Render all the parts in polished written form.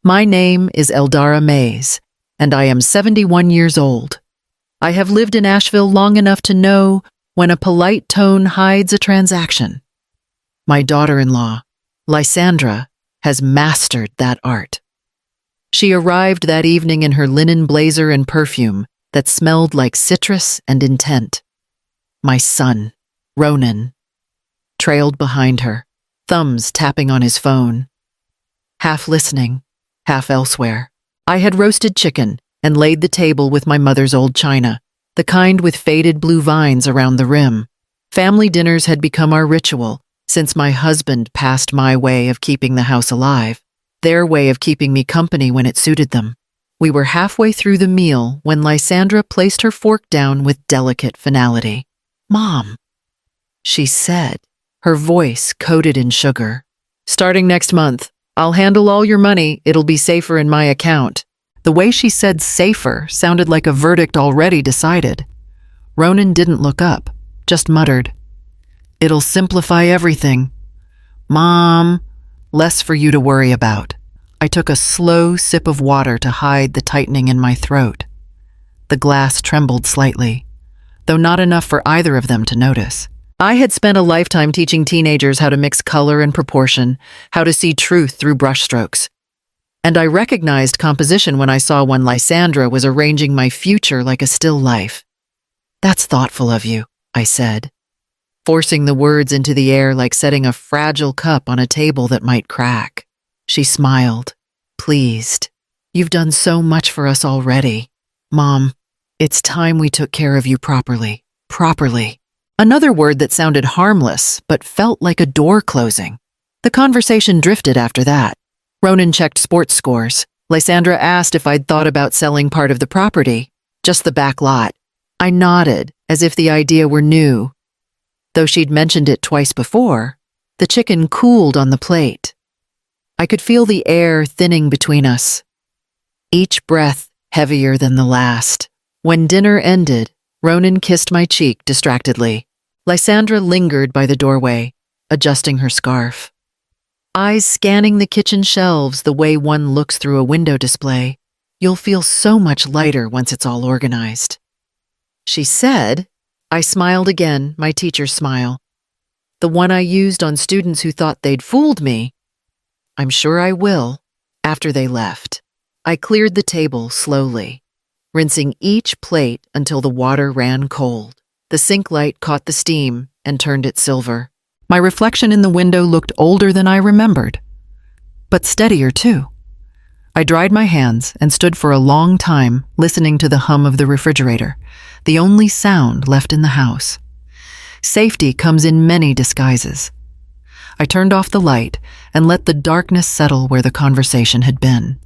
My name is Eldara Mays, and I am 71 years old. I have lived in Asheville long enough to know when a polite tone hides a transaction. My daughter-in-law, Lysandra, has mastered that art. She arrived that evening in her linen blazer and perfume that smelled like citrus and intent. My son, Ronan, trailed behind her, thumbs tapping on his phone. Half listening, half elsewhere. I had roasted chicken and laid the table with my mother's old china, the kind with faded blue vines around the rim. Family dinners had become our ritual since my husband passed my way of keeping the house alive, their way of keeping me company when it suited them. We were halfway through the meal when Lysandra placed her fork down with delicate finality. "Mom," she said, her voice coated in sugar. "Starting next month, I'll handle all your money. It'll be safer in my account." The way she said safer sounded like a verdict already decided. Ronan didn't look up, just muttered, "It'll simplify everything. Mom, less for you to worry about." I took a slow sip of water to hide the tightening in my throat. The glass trembled slightly, though not enough for either of them to notice. I had spent a lifetime teaching teenagers how to mix color and proportion, how to see truth through brushstrokes. And I recognized composition when I saw when Lysandra was arranging my future like a still life. "That's thoughtful of you," I said, forcing the words into the air like setting a fragile cup on a table that might crack. She smiled, pleased. "You've done so much for us already. Mom, it's time we took care of you properly." Properly. Another word that sounded harmless, but felt like a door closing. The conversation drifted after that. Ronan checked sports scores. Lysandra asked if I'd thought about selling part of the property, just the back lot. I nodded, as if the idea were new. Though she'd mentioned it twice before, the chicken cooled on the plate. I could feel the air thinning between us, each breath heavier than the last. When dinner ended, Ronan kissed my cheek distractedly. Lysandra lingered by the doorway, adjusting her scarf. Eyes scanning the kitchen shelves the way one looks through a window display. "You'll feel so much lighter once it's all organized," she said. I smiled again, my teacher's smile. The one I used on students who thought they'd fooled me. "I'm sure I will." After they left, I cleared the table slowly, rinsing each plate until the water ran cold. The sink light caught the steam and turned it silver. My reflection in the window looked older than I remembered, but steadier too. I dried my hands and stood for a long time listening to the hum of the refrigerator, the only sound left in the house. Safety comes in many disguises. I turned off the light and let the darkness settle where the conversation had been,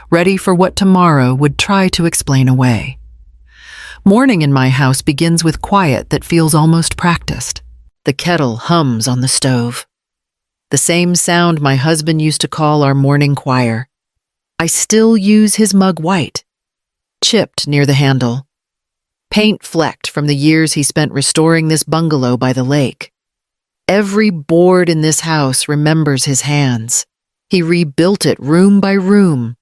ready for what tomorrow would try to explain away. Morning in my house begins with quiet that feels almost practiced. The kettle hums on the stove, the same sound my husband used to call our morning choir. I still use his mug white, chipped near the handle, paint flecked from the years he spent restoring this bungalow by the lake. Every board in this house remembers his hands. He rebuilt it room by room.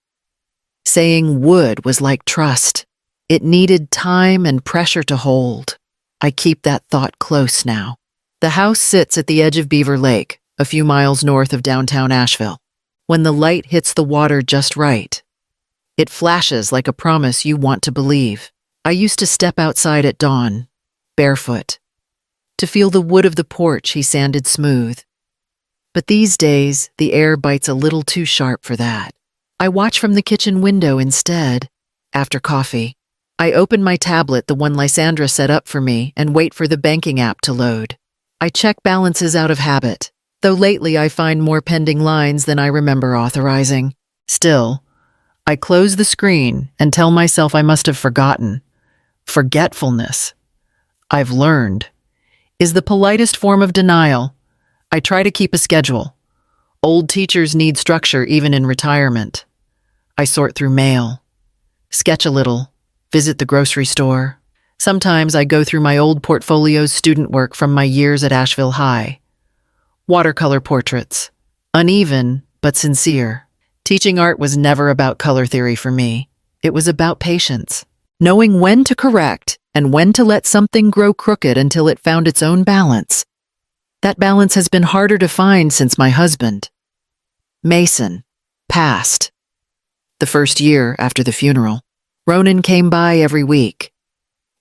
Saying wood was like trust. It needed time and pressure to hold. I keep that thought close now. The house sits at the edge of Beaver Lake, a few miles north of downtown Asheville. When the light hits the water just right, it flashes like a promise you want to believe. I used to step outside at dawn, barefoot, to feel the wood of the porch he sanded smooth. But these days, the air bites a little too sharp for that. I watch from the kitchen window instead. After coffee, I open my tablet, the one Lysandra set up for me, and wait for the banking app to load. I check balances out of habit, though lately I find more pending lines than I remember authorizing. Still, I close the screen and tell myself I must have forgotten. Forgetfulness, I've learned, is the politest form of denial. I try to keep a schedule. Old teachers need structure even in retirement. I sort through mail, sketch a little, visit the grocery store. Sometimes I go through my old portfolio's student work from my years at Asheville High. Watercolor portraits, uneven but sincere. Teaching art was never about color theory for me. It was about patience, knowing when to correct and when to let something grow crooked until it found its own balance. That balance has been harder to find since my husband, Mason, passed. The first year after the funeral, Ronan came by every week.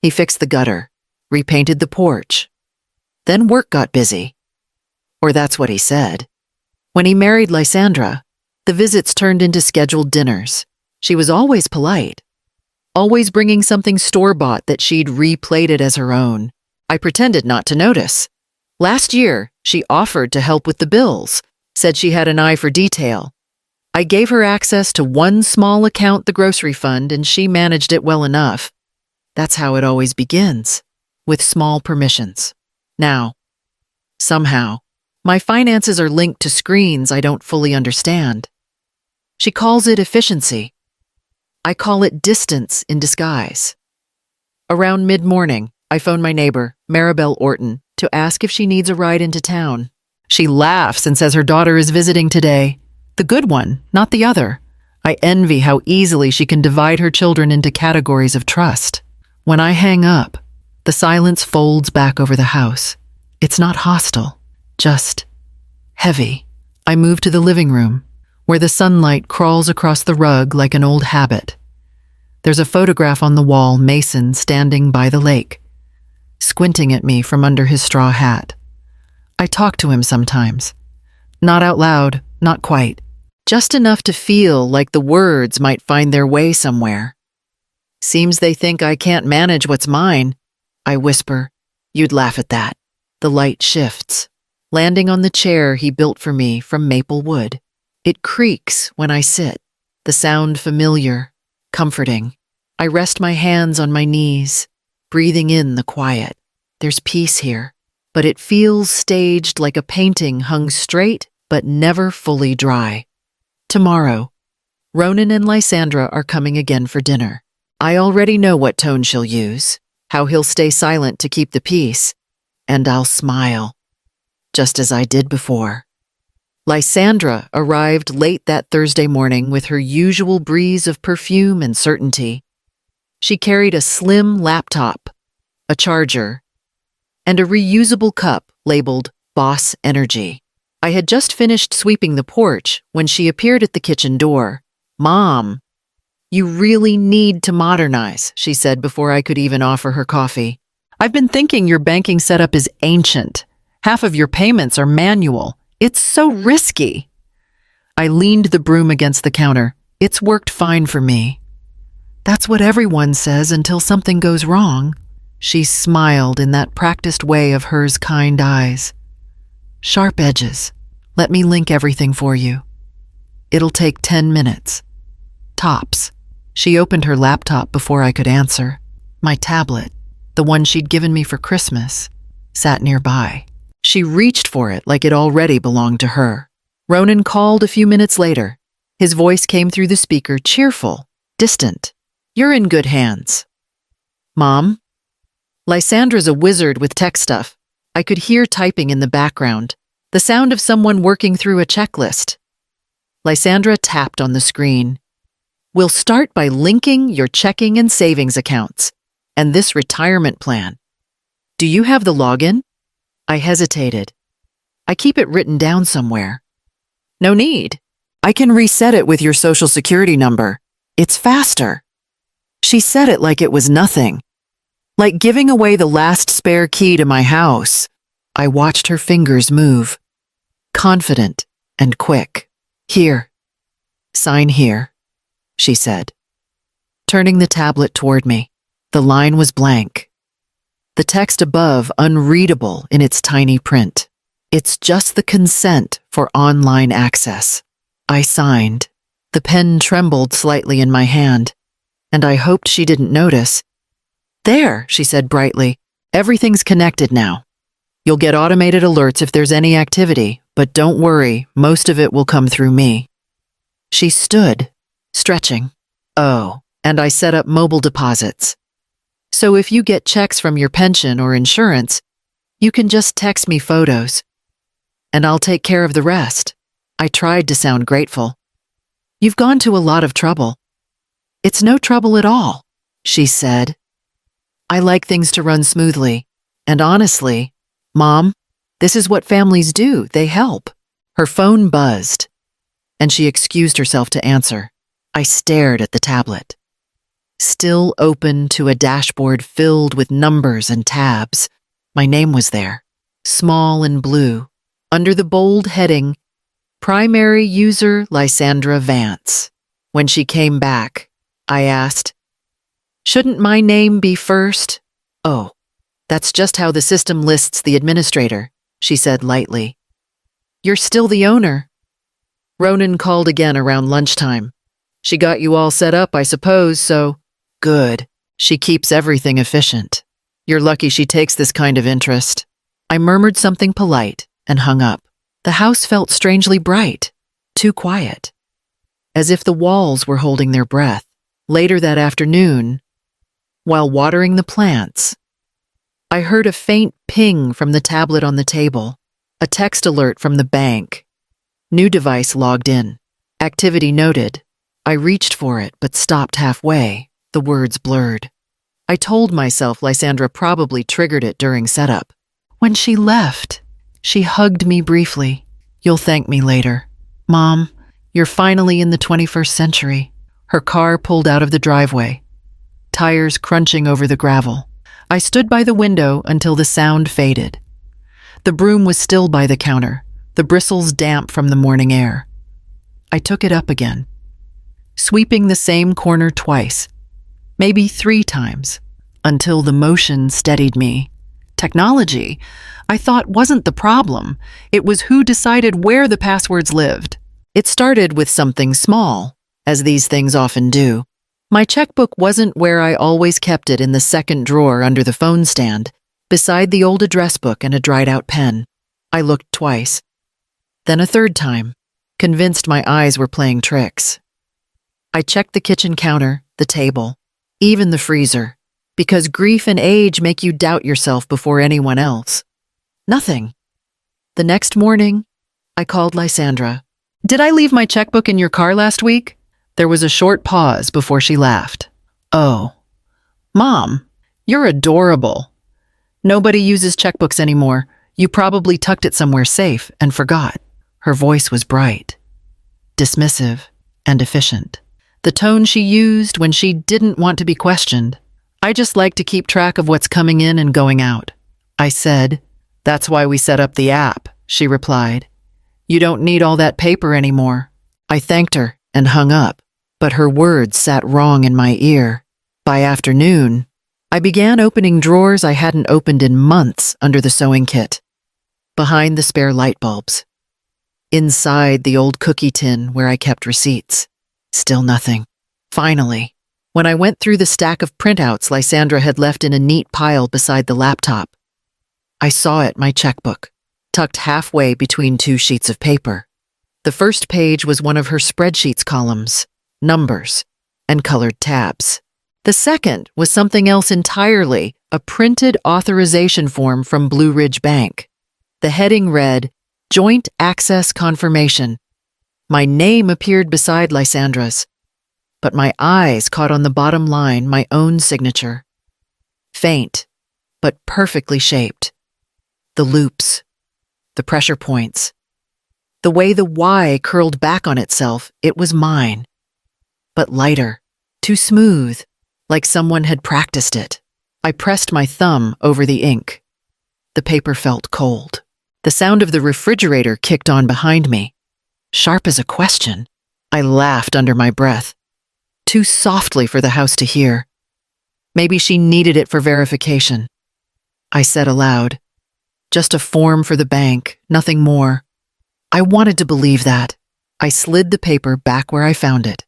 He fixed the gutter, repainted the porch. Then work got busy. Or that's what he said. When he married Lysandra, the visits turned into scheduled dinners. She was always polite, always bringing something store-bought that she'd replated as her own. I pretended not to notice. Last year, she offered to help with the bills, said she had an eye for detail. I gave her access to one small account, the grocery fund, and she managed it well enough. That's how it always begins, with small permissions. Now, somehow, my finances are linked to screens I don't fully understand. She calls it efficiency. I call it distance in disguise. Around mid-morning, I phone my neighbor, Maribel Orton, to ask if she needs a ride into town. She laughs and says her daughter is visiting today. The good one, not the other. I envy how easily she can divide her children into categories of trust. When I hang up, the silence folds back over the house. It's not hostile, just heavy. I move to the living room, where the sunlight crawls across the rug like an old habit. There's a photograph on the wall, Mason standing by the lake, squinting at me from under his straw hat. I talk to him sometimes. Not out loud, not quite. Just enough to feel like the words might find their way somewhere. Seems they think I can't manage what's mine. I whisper, "You'd laugh at that." The light shifts, landing on the chair he built for me from maple wood. It creaks when I sit, the sound familiar, comforting. I rest my hands on my knees, breathing in the quiet. There's peace here, but it feels staged like a painting hung straight but never fully dry. Tomorrow, Ronan and Lysandra are coming again for dinner. I already know what tone she'll use, how he'll stay silent to keep the peace, and I'll smile, just as I did before. Lysandra arrived late that Thursday morning with her usual breeze of perfume and certainty. She carried a slim laptop, a charger, and a reusable cup labeled Boss Energy. I had just finished sweeping the porch when she appeared at the kitchen door. "Mom, you really need to modernize," she said before I could even offer her coffee. "I've been thinking your banking setup is ancient. Half of your payments are manual. It's so risky." I leaned the broom against the counter. "It's worked fine for me." "That's what everyone says until something goes wrong." She smiled in that practiced way of hers kind eyes. "Sharp edges. Let me link everything for you. It'll take 10 minutes. Tops." She opened her laptop before I could answer. My tablet, the one she'd given me for Christmas, sat nearby. She reached for it like it already belonged to her. Ronan called a few minutes later. His voice came through the speaker, cheerful, distant. "You're in good hands." "Mom?" Lysandra's a wizard with tech stuff. I could hear typing in the background, the sound of someone working through a checklist. Lysandra tapped on the screen. "We'll start by linking your checking and savings accounts and this retirement plan. Do you have the login?" I hesitated. "I keep it written down somewhere." "No need. I can reset it with your social security number. It's faster." She said it like it was nothing, like giving away the last spare key to my house. I watched her fingers move, confident and quick. "Here. Sign here," she said, turning the tablet toward me. The line was blank, the text above unreadable in its tiny print. "It's just the consent for online access." I signed. The pen trembled slightly in my hand, and I hoped she didn't notice. "There," she said brightly. "Everything's connected now. You'll get automated alerts if there's any activity, but don't worry, most of it will come through me." She stood, stretching. "Oh, and I set up mobile deposits. So if you get checks from your pension or insurance, you can just text me photos, and I'll take care of the rest." I tried to sound grateful. You've gone to a lot of trouble. It's no trouble at all, she said. I like things to run smoothly. And honestly, Mom, this is what families do. They help. Her phone buzzed, and she excused herself to answer. I stared at the tablet. Still open to a dashboard filled with numbers and tabs. My name was there, small and blue, under the bold heading, Primary User Lysandra Vance. When she came back, I asked, "Shouldn't my name be first?" "Oh, that's just how the system lists the administrator," she said lightly. "You're still the owner." Ronan called again around lunchtime. "She got you all set up, I suppose, so..." "Good. She keeps everything efficient. You're lucky she takes this kind of interest." I murmured something polite and hung up. The house felt strangely bright, too quiet, as if the walls were holding their breath. Later that afternoon, while watering the plants, I heard a faint ping from the tablet on the table, a text alert from the bank. New device logged in. Activity noted. I reached for it, but stopped halfway. The words blurred. I told myself Lysandra probably triggered it during setup. When she left, she hugged me briefly. "You'll thank me later. Mom, you're finally in the 21st century." Her car pulled out of the driveway, tires crunching over the gravel. I stood by the window until the sound faded. The broom was still by the counter, the bristles damp from the morning air. I took it up again, sweeping the same corner twice, maybe 3 times, until the motion steadied me. Technology, I thought, wasn't the problem. It was who decided where the passwords lived. It started with something small, as these things often do. My checkbook wasn't where I always kept it, in the second drawer under the phone stand, beside the old address book and a dried-out pen. I looked twice, then a third time, convinced my eyes were playing tricks. I checked the kitchen counter, the table, even the freezer, because grief and age make you doubt yourself before anyone else. Nothing. The next morning, I called Lysandra. "Did I leave my checkbook in your car last week?" There was a short pause before she laughed. "Oh, Mom, you're adorable. Nobody uses checkbooks anymore. You probably tucked it somewhere safe and forgot." Her voice was bright, dismissive, and efficient. The tone she used when she didn't want to be questioned. "I just like to keep track of what's coming in and going out," I said. "That's why we set up the app," she replied. "You don't need all that paper anymore." I thanked her and hung up, but her words sat wrong in my ear. By afternoon, I began opening drawers I hadn't opened in months under the sewing kit, behind the spare light bulbs, inside the old cookie tin where I kept receipts. Still nothing. Finally, when I went through the stack of printouts Lysandra had left in a neat pile beside the laptop, I saw it, my checkbook, tucked halfway between 2 sheets of paper. The first page was one of her spreadsheets columns, numbers, and colored tabs. The second was something else entirely, a printed authorization form from Blue Ridge Bank. The heading read, "Joint Access Confirmation." My name appeared beside Lysandra's, but my eyes caught on the bottom line my own signature. Faint, but perfectly shaped. The loops, the pressure points, the way the Y curled back on itself, it was mine. But lighter, too smooth, like someone had practiced it. I pressed my thumb over the ink. The paper felt cold. The sound of the refrigerator kicked on behind me, sharp as a question. I laughed under my breath, too softly for the house to hear. Maybe she needed it for verification. I said aloud, "Just a form for the bank, nothing more." I wanted to believe that. I slid the paper back where I found it,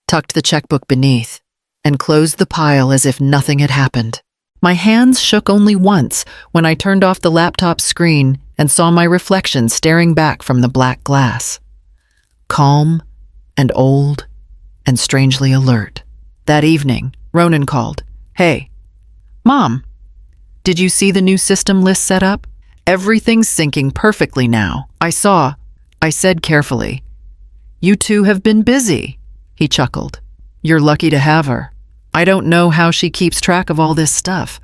tucked the checkbook beneath, and closed the pile as if nothing had happened. My hands shook only once when I turned off the laptop screen and saw my reflection staring back from the black glass. Calm and old and strangely alert. That evening, Ronan called. "Hey, Mom, did you see the new system list set up? Everything's syncing perfectly now." I said carefully. "You two have been busy," he chuckled. "You're lucky to have her. I don't know how she keeps track of all this stuff.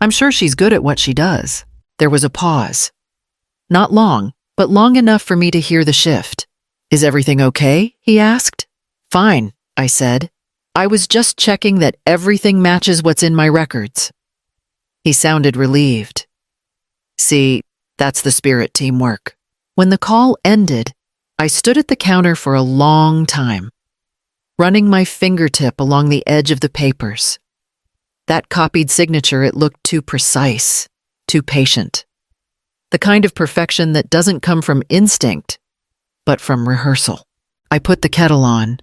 I'm sure she's good at what she does." There was a pause. Not long, but long enough for me to hear the shift. "Is everything okay?" he asked. "Fine," I said. "I was just checking that everything matches what's in my records." He sounded relieved. "See, that's the spirit teamwork." When the call ended, I stood at the counter for a long time, running my fingertip along the edge of the papers. That copied signature, it looked too precise, too patient. The kind of perfection that doesn't come from instinct, but from rehearsal. I put the kettle on,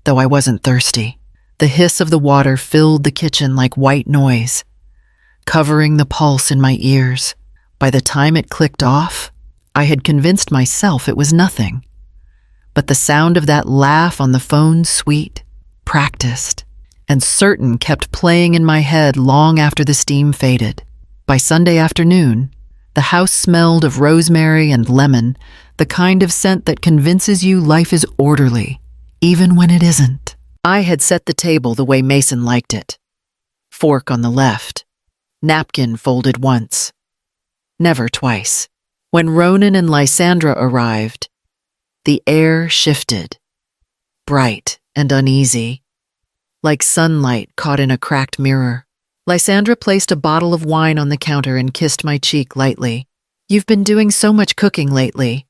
though I wasn't thirsty. The hiss of the water filled the kitchen like white noise, covering the pulse in my ears. By the time it clicked off, I had convinced myself it was nothing. But the sound of that laugh on the phone, sweet, practiced, and certain, kept playing in my head long after the steam faded. By Sunday afternoon, the house smelled of rosemary and lemon, the kind of scent that convinces you life is orderly, even when it isn't. I had set the table the way Mason liked it. Fork on the left, napkin folded once, never twice. When Ronan and Lysandra arrived, the air shifted, bright and uneasy, like sunlight caught in a cracked mirror. Lysandra placed a bottle of wine on the counter and kissed my cheek lightly. "You've been doing so much cooking lately,"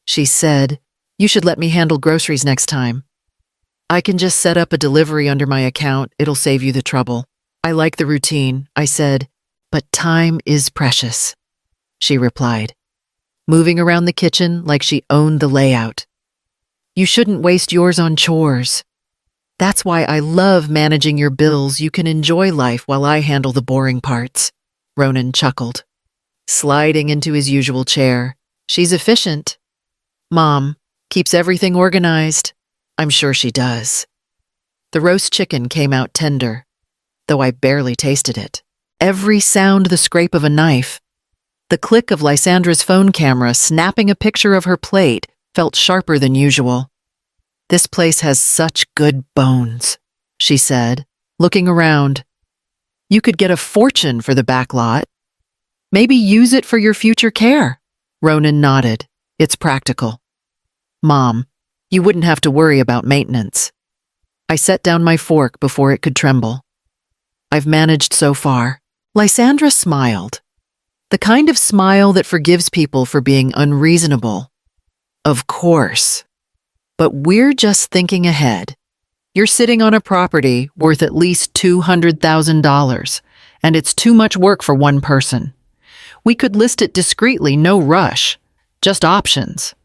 she said. "You should let me handle groceries next time. I can just set up a delivery under my account. It'll save you the trouble." "I like the routine," I said, "but time is precious," she replied, moving around the kitchen like she owned the layout. "You shouldn't waste yours on chores. That's why I love managing your bills. You can enjoy life while I handle the boring parts." Ronan chuckled, sliding into his usual chair. "She's efficient. Mom keeps everything organized." "I'm sure she does." The roast chicken came out tender, though I barely tasted it. Every sound, the scrape of a knife, the click of Lysandra's phone camera snapping a picture of her plate, felt sharper than usual. "This place has such good bones," she said, looking around. "You could get a fortune for the back lot. Maybe use it for your future care." Ronan nodded. "It's practical. Mom, you wouldn't have to worry about maintenance." I set down my fork before it could tremble. "I've managed so far." Lysandra smiled, the kind of smile that forgives people for being unreasonable. "Of course. But we're just thinking ahead. You're sitting on a property worth at least $200,000, and it's too much work for one person. We could list it discreetly, no rush, just options."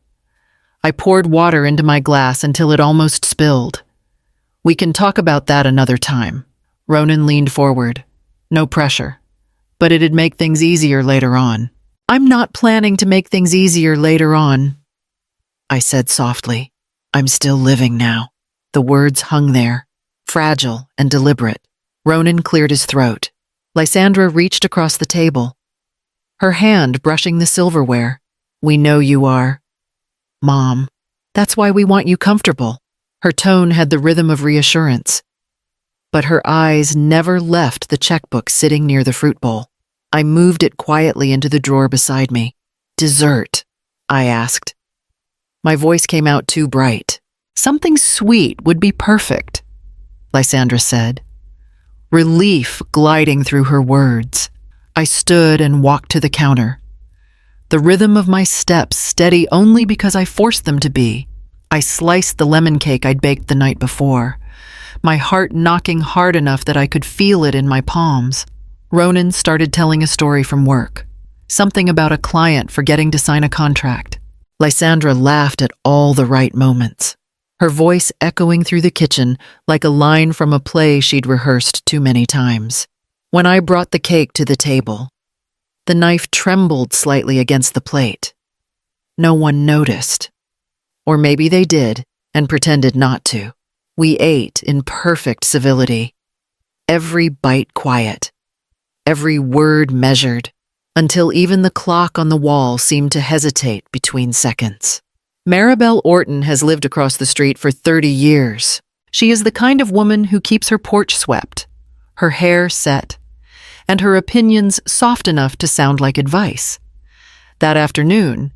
I poured water into my glass until it almost spilled. "We can talk about that another time." Ronan leaned forward. "No pressure, but it'd make things easier later on." "I'm not planning to make things easier later on," I said softly. "I'm still living now." The words hung there, fragile and deliberate. Ronan cleared his throat. Lysandra reached across the table, her hand brushing the silverware. "We know you are, Mom. That's why we want you comfortable." Her tone had the rhythm of reassurance, but her eyes never left the checkbook sitting near the fruit bowl. I moved it quietly into the drawer beside me. "Dessert?" I asked. My voice came out too bright. "Something sweet would be perfect," Lysandra said, relief gliding through her words. I stood and walked to the counter, the rhythm of my steps steady only because I forced them to be. I sliced the lemon cake I'd baked the night before, my heart knocking hard enough that I could feel it in my palms. Ronan started telling a story from work, something about a client forgetting to sign a contract. Lysandra laughed at all the right moments, her voice echoing through the kitchen like a line from a play she'd rehearsed too many times. When I brought the cake to the table, the knife trembled slightly against the plate. No one noticed. Or maybe they did and pretended not to. We ate in perfect civility, every bite quiet, every word measured, until even the clock on the wall seemed to hesitate between seconds. Maribel Orton has lived across the street for 30 years. She is the kind of woman who keeps her porch swept, her hair set, and her opinions soft enough to sound like advice. That afternoon,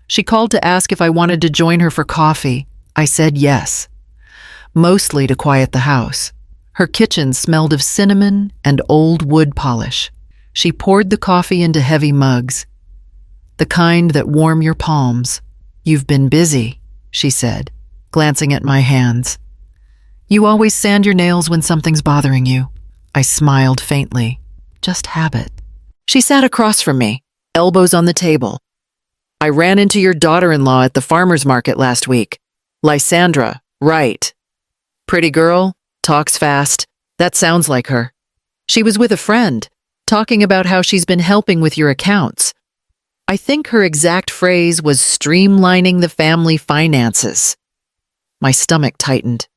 she called to ask if I wanted to join her for coffee. I said yes, mostly to quiet the house. Her kitchen smelled of cinnamon and old wood polish. She poured the coffee into heavy mugs, the kind that warm your palms. "You've been busy," she said, glancing at my hands. "You always sand your nails when something's bothering you." I smiled faintly. "Just habit." She sat across from me, elbows on the table. "I ran into your daughter-in-law at the farmer's market last week. Lysandra, right. Pretty girl, talks fast. That sounds like her. She was with a friend, talking about how she's been helping with your accounts. I think her exact phrase was streamlining the family finances." My stomach tightened,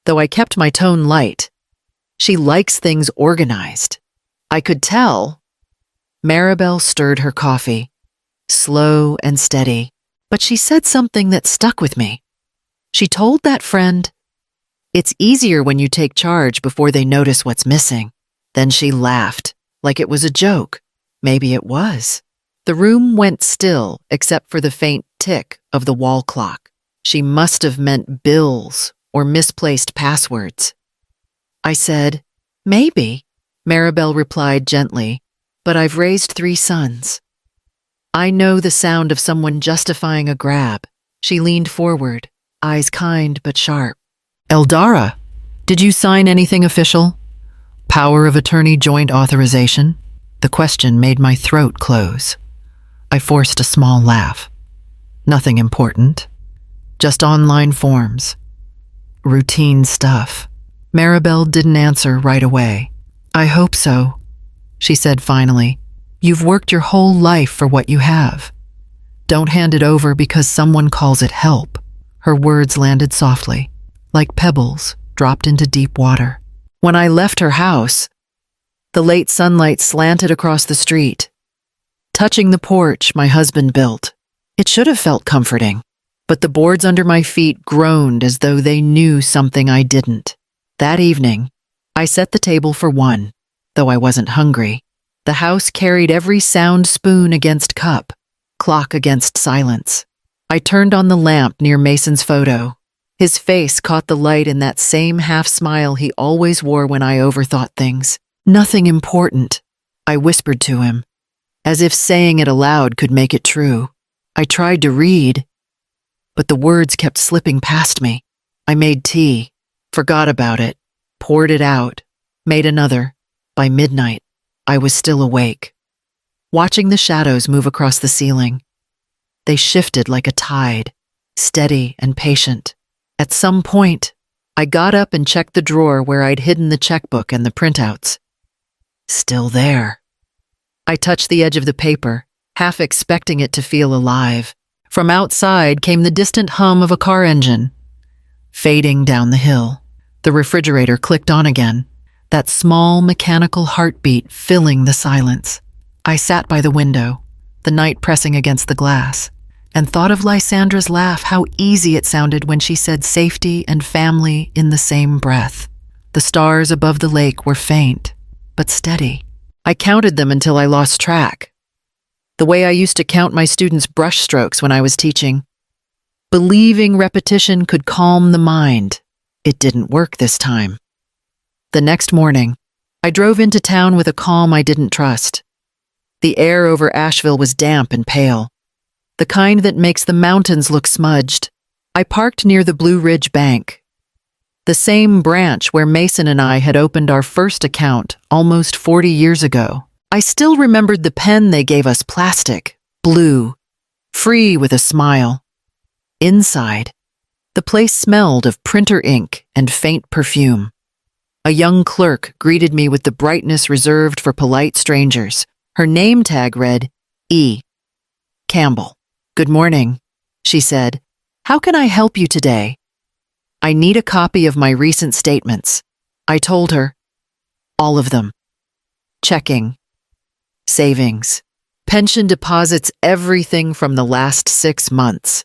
though I kept my tone light. She likes things organized. I could tell. Maribel stirred her coffee, slow and steady, but she said something that stuck with me. She told that friend, "It's easier when you take charge before they notice what's missing." Then she laughed, like it was a joke. Maybe it was. The room went still except for the faint tick of the wall clock. She must have meant bills or misplaced passwords. I said, "Maybe." Maribel replied gently, "But I've raised 3 sons. I know the sound of someone justifying a grab." She leaned forward, eyes kind but sharp. "Eldara, did you sign anything official? Power of attorney joint authorization?" The question made my throat close. I forced a small laugh. "Nothing important. Just online forms. Routine stuff." Maribel didn't answer right away. "I hope so," she said finally. "You've worked your whole life for what you have. Don't hand it over because someone calls it help." Her words landed softly, like pebbles dropped into deep water. When I left her house, the late sunlight slanted across the street, touching the porch my husband built. It should have felt comforting, but the boards under my feet groaned as though they knew something I didn't. That evening, I set the table for 1, though I wasn't hungry. The house carried every sound spoon against cup, clock against silence. I turned on the lamp near Mason's photo. His face caught the light in that same half-smile he always wore when I overthought things. "Nothing important," I whispered to him, as if saying it aloud could make it true. I tried to read, but the words kept slipping past me. I made tea, forgot about it, poured it out, made another. By midnight, I was still awake, watching the shadows move across the ceiling. They shifted like a tide, steady and patient. At some point, I got up and checked the drawer where I'd hidden the checkbook and the printouts. Still there. I touched the edge of the paper, half expecting it to feel alive. From outside came the distant hum of a car engine, fading down the hill. The refrigerator clicked on again, that small mechanical heartbeat filling the silence. I sat by the window, the night pressing against the glass, and thought of Lysandra's laugh, how easy it sounded when she said safety and family in the same breath. The stars above the lake were faint, but steady. I counted them until I lost track, the way I used to count my students' brush strokes when I was teaching. Believing repetition could calm the mind. It didn't work this time. The next morning, I drove into town with a calm I didn't trust. The air over Asheville was damp and pale, the kind that makes the mountains look smudged. I parked near the Blue Ridge Bank, the same branch where Mason and I had opened our first account almost 40 years ago. I still remembered the pen they gave us, plastic, blue, free with a smile. Inside, the place smelled of printer ink and faint perfume. A young clerk greeted me with the brightness reserved for polite strangers. Her name tag read, E. Campbell. "Good morning," she said. "How can I help you today?" "I need a copy of my recent statements," I told her. "All of them. Checking, savings, pension deposits, everything from the last 6 months."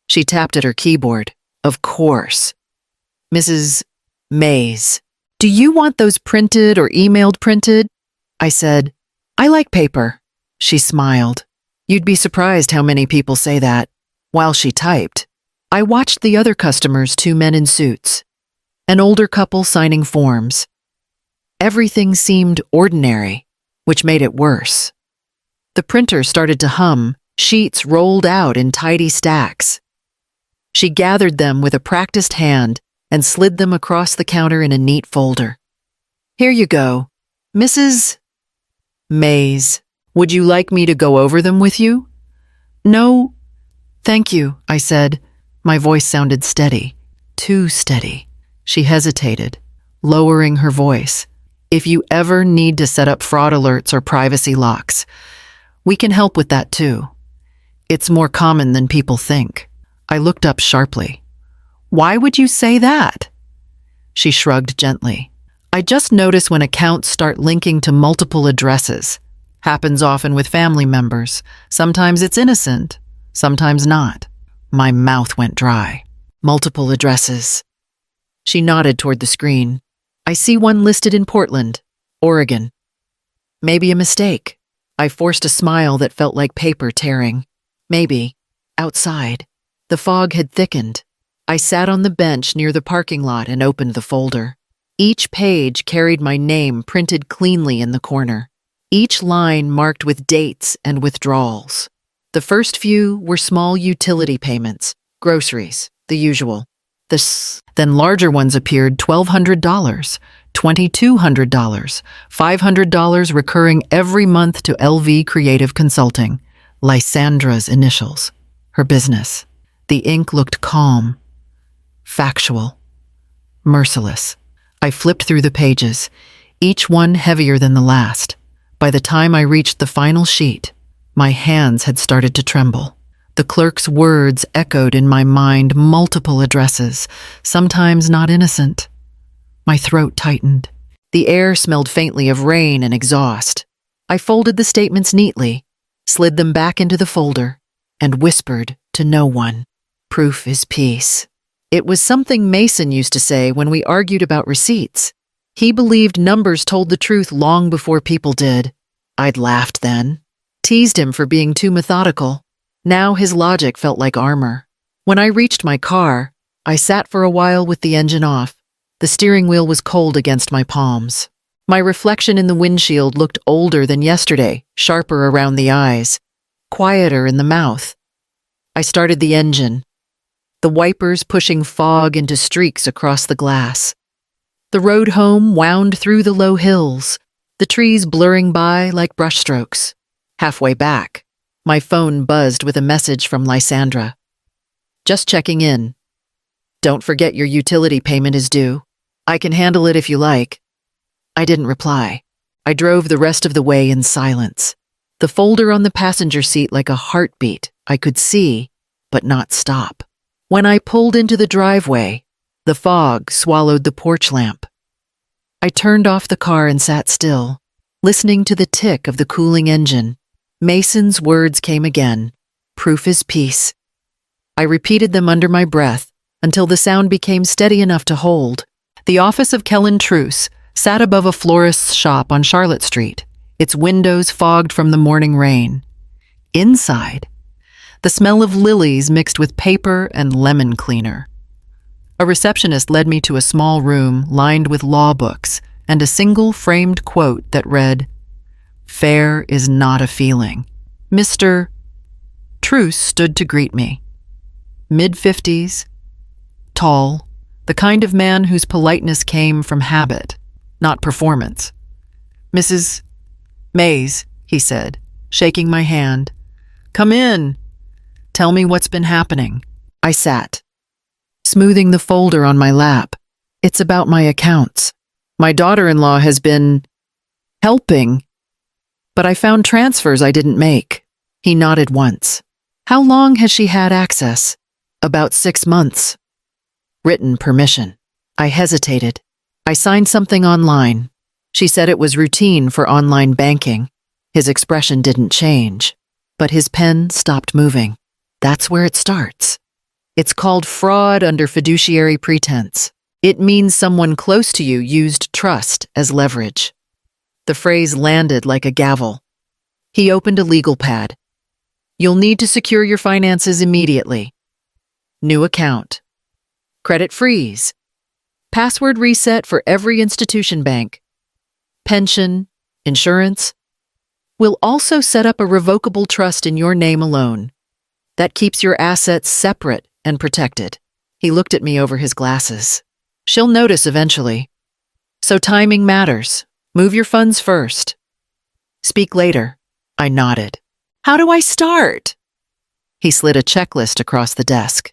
She tapped at her keyboard. Of course. Mrs. Mays, do you want those printed or emailed printed? I said, I like paper. She smiled. You'd be surprised how many people say that. While she typed, I watched the other customers, 2 men in suits, an older couple signing forms. Everything seemed ordinary, which made it worse. The printer started to hum, sheets rolled out in tidy stacks. She gathered them with a practiced hand and slid them across the counter in a neat folder. Here you go. Mrs. Mays, would you like me to go over them with you? No, thank you, I said. My voice sounded steady, too steady. She hesitated, lowering her voice. If you ever need to set up fraud alerts or privacy locks, we can help with that too. It's more common than people think. I looked up sharply. Why would you say that? She shrugged gently. I just notice when accounts start linking to multiple addresses. Happens often with family members. Sometimes it's innocent, sometimes not. My mouth went dry. Multiple addresses. She nodded toward the screen. I see one listed in Portland, Oregon. Maybe a mistake. I forced a smile that felt like paper tearing. Maybe. Outside. The fog had thickened. I sat on the bench near the parking lot and opened the folder. Each page carried my name printed cleanly in the corner. Each line marked with dates and withdrawals. The first few were small utility payments, groceries, the usual. Then larger ones appeared: $1,200, $2,200, $500 recurring every month to LV Creative Consulting, Lysandra's initials, her business. The ink looked calm, factual, merciless. I flipped through the pages, each one heavier than the last. By the time I reached the final sheet, my hands had started to tremble. The clerk's words echoed in my mind, multiple addresses, sometimes not innocent. My throat tightened. The air smelled faintly of rain and exhaust. I folded the statements neatly, slid them back into the folder, and whispered to no one. Proof is peace. It was something Mason used to say when we argued about receipts. He believed numbers told the truth long before people did. I'd laughed then, teased him for being too methodical. Now his logic felt like armor. When I reached my car, I sat for a while with the engine off. The steering wheel was cold against my palms. My reflection in the windshield looked older than yesterday, sharper around the eyes, quieter in the mouth. I started the engine, the wipers pushing fog into streaks across the glass. The road home wound through the low hills, the trees blurring by like brushstrokes. Halfway back, my phone buzzed with a message from Lysandra. Just checking in. Don't forget your utility payment is due. I can handle it if you like. I didn't reply. I drove the rest of the way in silence. The folder on the passenger seat like a heartbeat I could see, but not stop. When I pulled into the driveway, the fog swallowed the porch lamp. I turned off the car and sat still, listening to the tick of the cooling engine. Mason's words came again. Proof is peace. I repeated them under my breath until the sound became steady enough to hold. The office of Kellen Truce sat above a florist's shop on Charlotte Street, its windows fogged from the morning rain. Inside, the smell of lilies mixed with paper and lemon cleaner. A receptionist led me to a small room lined with law books and a single framed quote that read, "Fair is not a feeling." Mr. Truce stood to greet me. Mid-50s, tall, the kind of man whose politeness came from habit, not performance. "Mrs. Mays," he said, shaking my hand. "Come in. Tell me what's been happening." I sat, smoothing the folder on my lap. It's about my accounts. My daughter-in-law has been helping, but I found transfers I didn't make. He nodded once. How long has she had access? About 6 months. Written permission. I hesitated. I signed something online. She said it was routine for online banking. His expression didn't change, but his pen stopped moving. That's where it starts. It's called fraud under fiduciary pretense. It means someone close to you used trust as leverage. The phrase landed like a gavel. He opened a legal pad. You'll need to secure your finances immediately. New account. Credit freeze. Password reset for every institution bank. Pension, insurance. We'll also set up a revocable trust in your name alone. That keeps your assets separate and protected. He looked at me over his glasses. She'll notice eventually. So timing matters. Move your funds first. Speak later. I nodded. How do I start? He slid a checklist across the desk.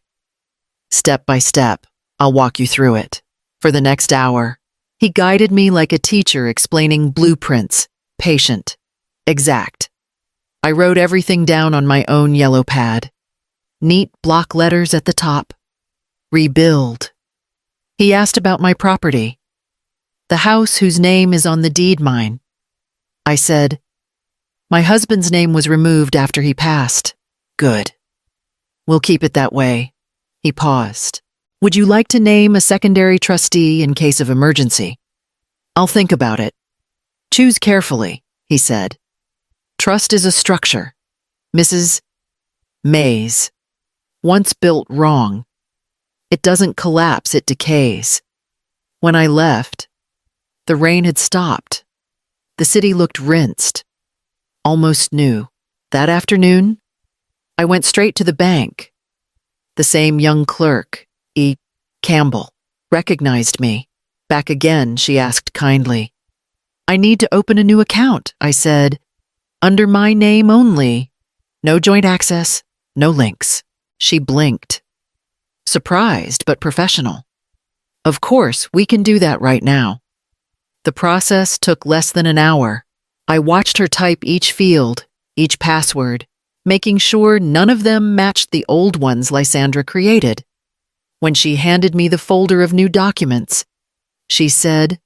Step by step, I'll walk you through it. For the next hour, he guided me like a teacher explaining blueprints, patient, exact. I wrote everything down on my own yellow pad. Neat block letters at the top. Rebuild. He asked about my property. The house whose name is on the deed mine. I said, my husband's name was removed after he passed. Good. We'll keep it that way. He paused. Would you like to name a secondary trustee in case of emergency? I'll think about it. Choose carefully, he said. Trust is a structure. Mrs. Mays. Once built wrong. It doesn't collapse, it decays. When I left, the rain had stopped. The city looked rinsed. Almost new. That afternoon, I went straight to the bank. The same young clerk, E. Campbell, recognized me. Back again, she asked kindly. I need to open a new account, I said. Under my name only. No joint access, no links. She blinked. Surprised, but professional. Of course, we can do that right now. The process took less than an hour. I watched her type each field, each password, making sure none of them matched the old ones Lysandra created. When she handed me the folder of new documents, she said,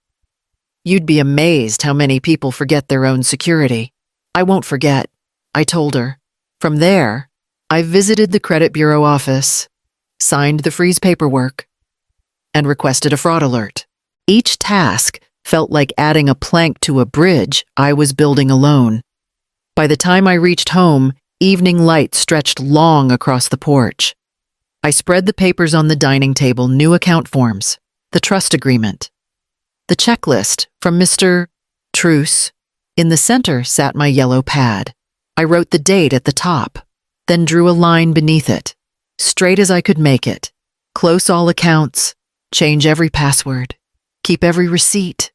You'd be amazed how many people forget their own security. I won't forget, I told her. From there, I visited the credit bureau office, signed the freeze paperwork, and requested a fraud alert. Each task felt like adding a plank to a bridge I was building alone. By the time I reached home, evening light stretched long across the porch. I spread the papers on the dining table, new account forms, the trust agreement, the checklist from Mr. Truce. In the center sat my yellow pad. I wrote the date at the top, then drew a line beneath it, straight as I could make it. Close all accounts, change every password, keep every receipt.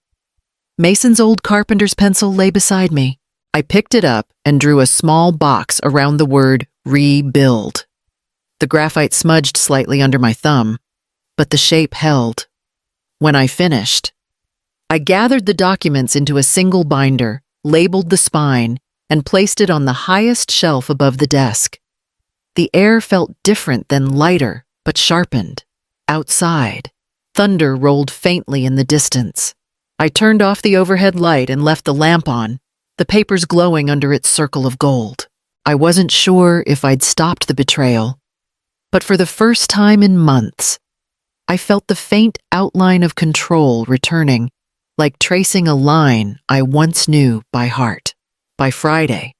Mason's old carpenter's pencil lay beside me. I picked it up and drew a small box around the word rebuild. The graphite smudged slightly under my thumb, but the shape held. When I finished, I gathered the documents into a single binder, labeled the spine, and placed it on the highest shelf above the desk. The air felt different than lighter, but sharpened. Outside, thunder rolled faintly in the distance. I turned off the overhead light and left the lamp on, the papers glowing under its circle of gold. I wasn't sure if I'd stopped the betrayal, but for the first time in months, I felt the faint outline of control returning, like tracing a line I once knew by heart. By Friday,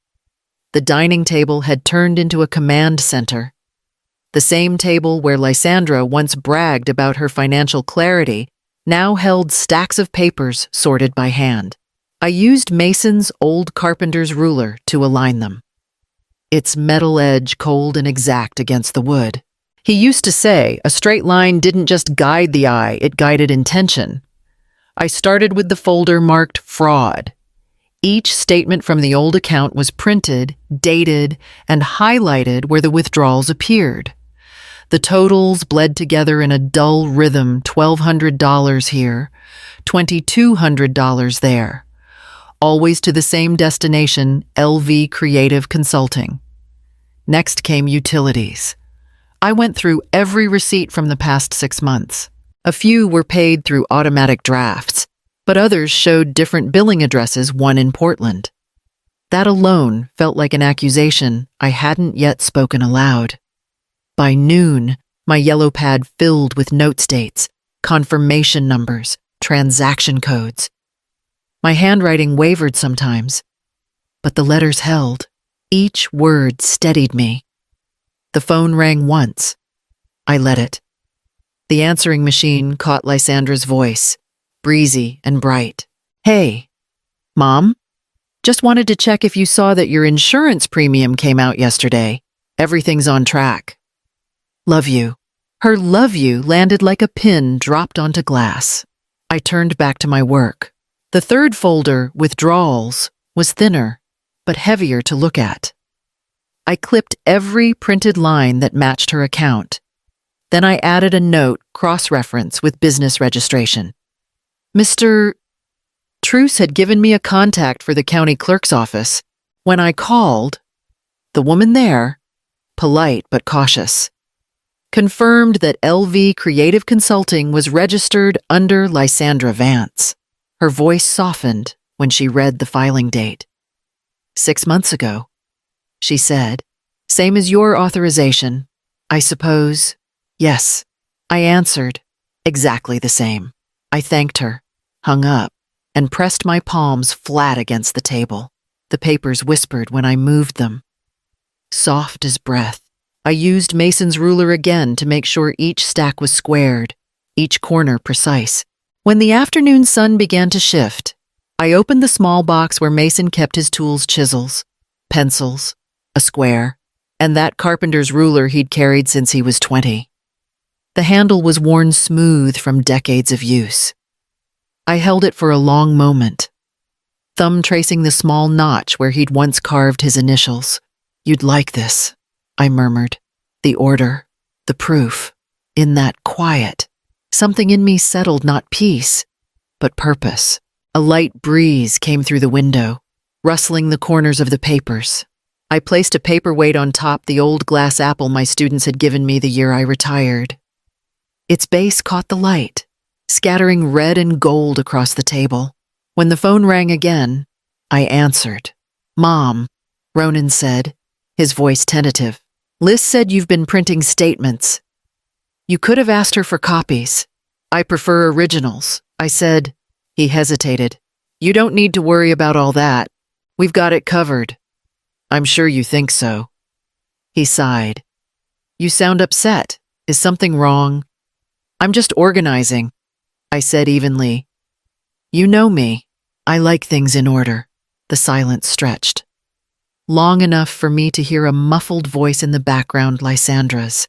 the dining table had turned into a command center. The same table where Lysandra once bragged about her financial clarity now held stacks of papers sorted by hand. I used Mason's old carpenter's ruler to align them, its metal edge cold and exact against the wood. He used to say a straight line didn't just guide the eye, it guided intention. I started with the folder marked fraud. Each statement from the old account was printed, dated, and highlighted where the withdrawals appeared. The totals bled together in a dull rhythm, $1,200 here, $2,200 there. Always to the same destination, LV Creative Consulting. Next came utilities. I went through every receipt from the past 6 months. A few were paid through automatic drafts, but others showed different billing addresses, one in Portland. That alone felt like an accusation I hadn't yet spoken aloud. By noon, my yellow pad filled with notes dates, confirmation numbers, transaction codes. My handwriting wavered sometimes, but the letters held. Each word steadied me. The phone rang once. I let it. The answering machine caught Lysandra's voice, breezy and bright. "Hey, Mom? Just wanted to check if you saw that your insurance premium came out yesterday. Everything's on track. Love you." Her "love you" landed like a pin dropped onto glass. I turned back to my work. The third folder, withdrawals, was thinner, but heavier to look at. I clipped every printed line that matched her account. Then I added a note cross-reference with business registration. Mr. Truce had given me a contact for the county clerk's office. When I called, the woman there, polite but cautious, confirmed that LV Creative Consulting was registered under Lysandra Vance. Her voice softened when she read the filing date. 6 months ago, she said. Same as your authorization, I suppose. Yes, I answered. Exactly the same. I thanked her, hung up, and pressed my palms flat against the table. The papers whispered when I moved them. Soft as breath, I used Mason's ruler again to make sure each stack was squared, each corner precise. When the afternoon sun began to shift, I opened the small box where Mason kept his tools, chisels, pencils, a square, and that carpenter's ruler he'd carried since he was 20. The handle was worn smooth from decades of use. I held it for a long moment, thumb tracing the small notch where he'd once carved his initials. You'd like this, I murmured. The order, the proof. In that quiet, something in me settled not peace, but purpose. A light breeze came through the window, rustling the corners of the papers. I placed a paperweight on top the old glass apple my students had given me the year I retired. Its base caught the light, scattering red and gold across the table. When the phone rang again, I answered. Mom, Ronan said, his voice tentative. Liz said you've been printing statements. You could have asked her for copies. I prefer originals, I said. He hesitated. You don't need to worry about all that. We've got it covered. I'm sure you think so. He sighed. You sound upset. Is something wrong? I'm just organizing, I said evenly. You know me. I like things in order. The silence stretched. Long enough for me to hear a muffled voice in the background, Lysandra's.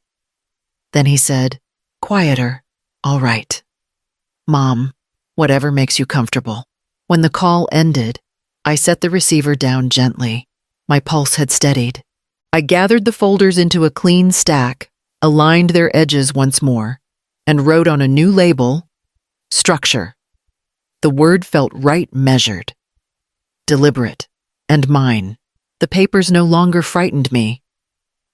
Then he said, quieter. All right. Mom, whatever makes you comfortable. When the call ended, I set the receiver down gently. My pulse had steadied. I gathered the folders into a clean stack, aligned their edges once more, and wrote on a new label, structure. The word felt right measured, deliberate, and mine. The papers no longer frightened me.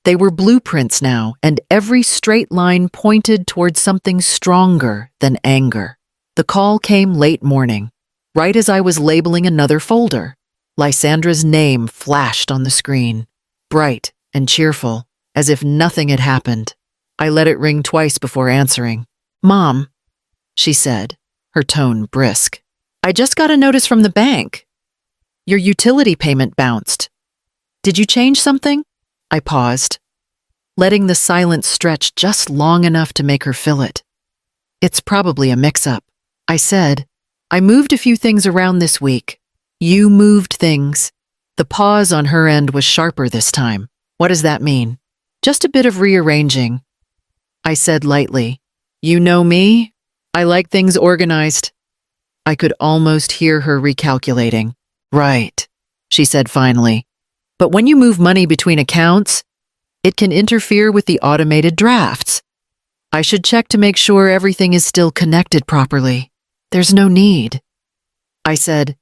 They were blueprints now, and every straight line pointed towards something stronger than anger. The call came late morning, right as I was labeling another folder. Lysandra's name flashed on the screen, bright and cheerful, as if nothing had happened. I let it ring twice before answering. Mom, she said, her tone brisk. I just got a notice from the bank. Your utility payment bounced. Did you change something? I paused, letting the silence stretch just long enough to make her fill it. It's probably a mix-up, I said. I moved a few things around this week. You moved things. The pause on her end was sharper this time. What does that mean? Just a bit of rearranging. I said lightly. You know me? I like things organized. I could almost hear her recalculating. Right, she said finally. But when you move money between accounts, it can interfere with the automated drafts. I should check to make sure everything is still connected properly. There's no need. I said,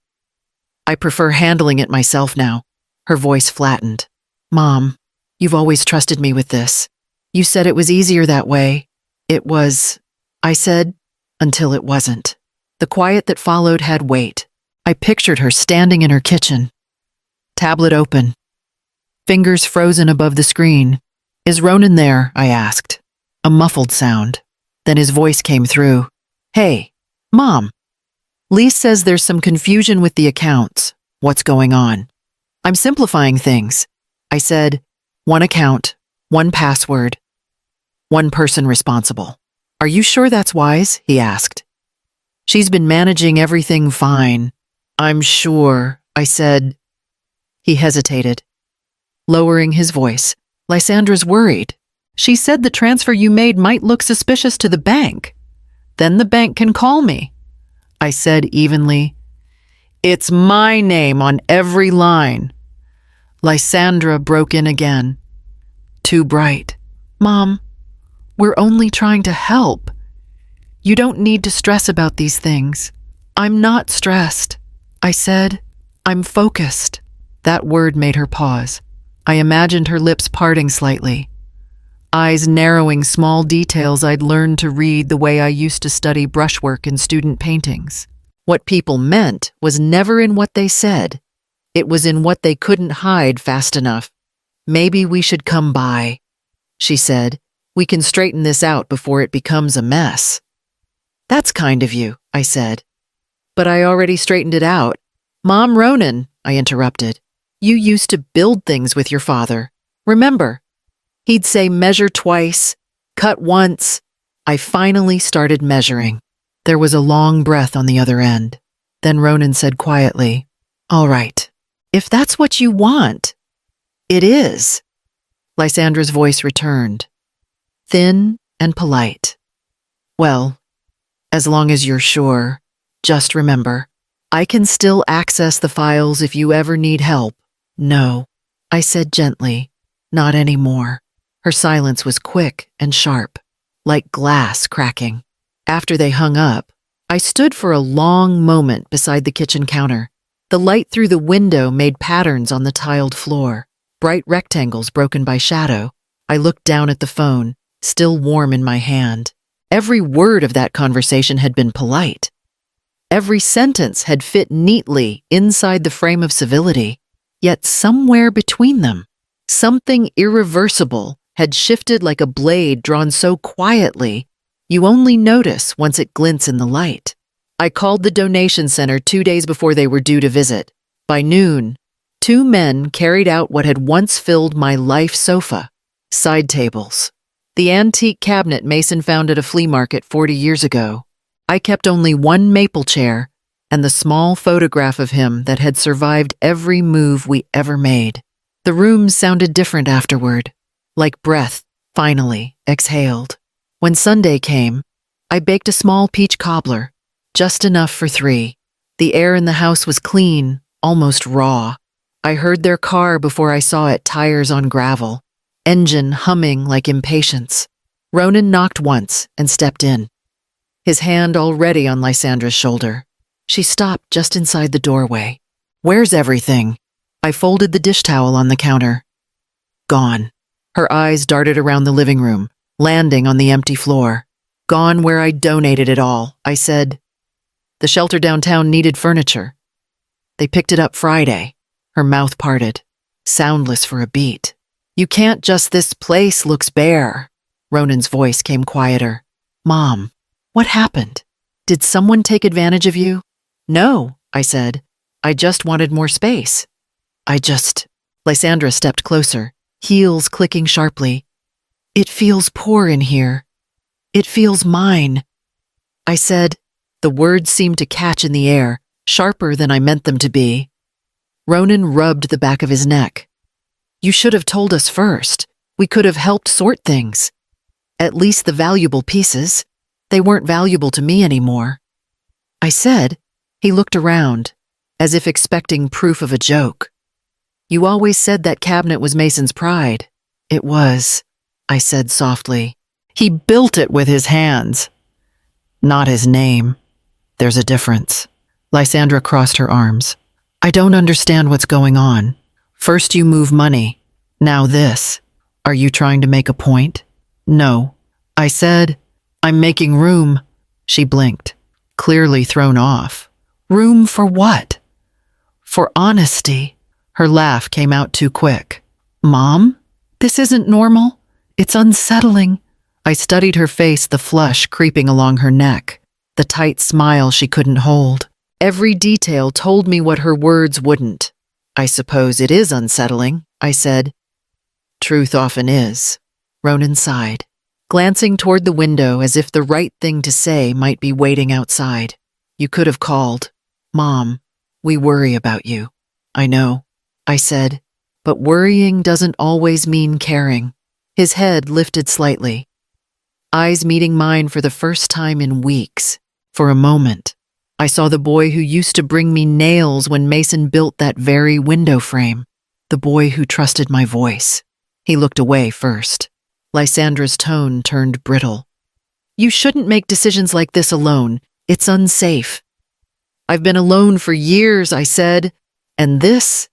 I prefer handling it myself now. Her voice flattened. Mom, you've always trusted me with this. You said it was easier that way. It was, I said, until it wasn't. The quiet that followed had weight. I pictured her standing in her kitchen. Tablet open. Fingers frozen above the screen. Is Ronan there? I asked. A muffled sound. Then his voice came through. Hey, Mom. Lee says there's some confusion with the accounts. What's going on? I'm simplifying things. I said, one account, one password, one person responsible. Are you sure that's wise? He asked. She's been managing everything fine. I'm sure, I said. He hesitated. Lowering his voice, Lysandra's worried. She said the transfer you made might look suspicious to the bank. Then the bank can call me. I said evenly, it's my name on every line. Lysandra broke in again. Too bright. Mom, we're only trying to help. You don't need to stress about these things. I'm not stressed. I said, I'm focused. That word made her pause. I imagined her lips parting slightly, eyes narrowing small details I'd learned to read the way I used to study brushwork in student paintings. What people meant was never in what they said. It was in what they couldn't hide fast enough. Maybe we should come by, she said. We can straighten this out before it becomes a mess. That's kind of you, I said. But I already straightened it out. Mom Ronan, I interrupted. You used to build things with your father. Remember? He'd say measure twice, cut once. I finally started measuring. There was a long breath on the other end. Then Ronan said quietly, all right, if that's what you want. It is. Lysandra's voice returned, thin and polite. Well, as long as you're sure, just remember, I can still access the files if you ever need help. No, I said gently, not anymore. Her silence was quick and sharp, like glass cracking. After they hung up, I stood for a long moment beside the kitchen counter. The light through the window made patterns on the tiled floor, bright rectangles broken by shadow. I looked down at the phone, still warm in my hand. Every word of that conversation had been polite. Every sentence had fit neatly inside the frame of civility. Yet somewhere between them, something irreversible had shifted like a blade drawn so quietly you only notice once it glints in the light. I called the donation center 2 days before they were due to visit. By noon, 2 men carried out what had once filled my life sofa, side tables. The antique cabinet Mason found at a flea market 40 years ago. I kept only one maple chair and the small photograph of him that had survived every move we ever made. The room sounded different afterward, like breath finally exhaled. When Sunday came, I baked a small peach cobbler, just enough for 3. The air in the house was clean, almost raw. I heard their car before I saw it, tires on gravel, engine humming like impatience. Ronan knocked once and stepped in, his hand already on Lysandra's shoulder. She stopped just inside the doorway. Where's everything? I folded the dish towel on the counter. Gone. Her eyes darted around the living room, landing on the empty floor. Gone where I donated it all, I said. The shelter downtown needed furniture. They picked it up Friday. Her mouth parted, soundless for a beat. You can't just, this place looks bare. Ronan's voice came quieter. Mom, what happened? Did someone take advantage of you? No, I said. I just wanted more space. Lysandra stepped closer, heels clicking sharply. It feels poor in here. It feels mine. I said. The words seemed to catch in the air, sharper than I meant them to be. Ronan rubbed the back of his neck. You should have told us first. We could have helped sort things. At least the valuable pieces. They weren't valuable to me anymore. I said. He looked around, as if expecting proof of a joke. You always said that cabinet was Mason's pride. It was, I said softly. He built it with his hands. Not his name. There's a difference. Lysandra crossed her arms. I don't understand what's going on. First you move money. Now this. Are you trying to make a point? No. I said, I'm making room. She blinked, clearly thrown off. Room for what? For honesty. Her laugh came out too quick. Mom, this isn't normal. It's unsettling. I studied her face, the flush creeping along her neck, the tight smile she couldn't hold. Every detail told me what her words wouldn't. I suppose it is unsettling, I said. Truth often is. Ronan sighed, glancing toward the window as if the right thing to say might be waiting outside. You could have called. Mom, we worry about you. I know, I said, but worrying doesn't always mean caring. His head lifted slightly, eyes meeting mine for the first time in weeks. For a moment, I saw the boy who used to bring me nails when Mason built that very window frame, the boy who trusted my voice. He looked away first. Lysandra's tone turned brittle. You shouldn't make decisions like this alone. It's unsafe. I've been alone for years, I said, and this,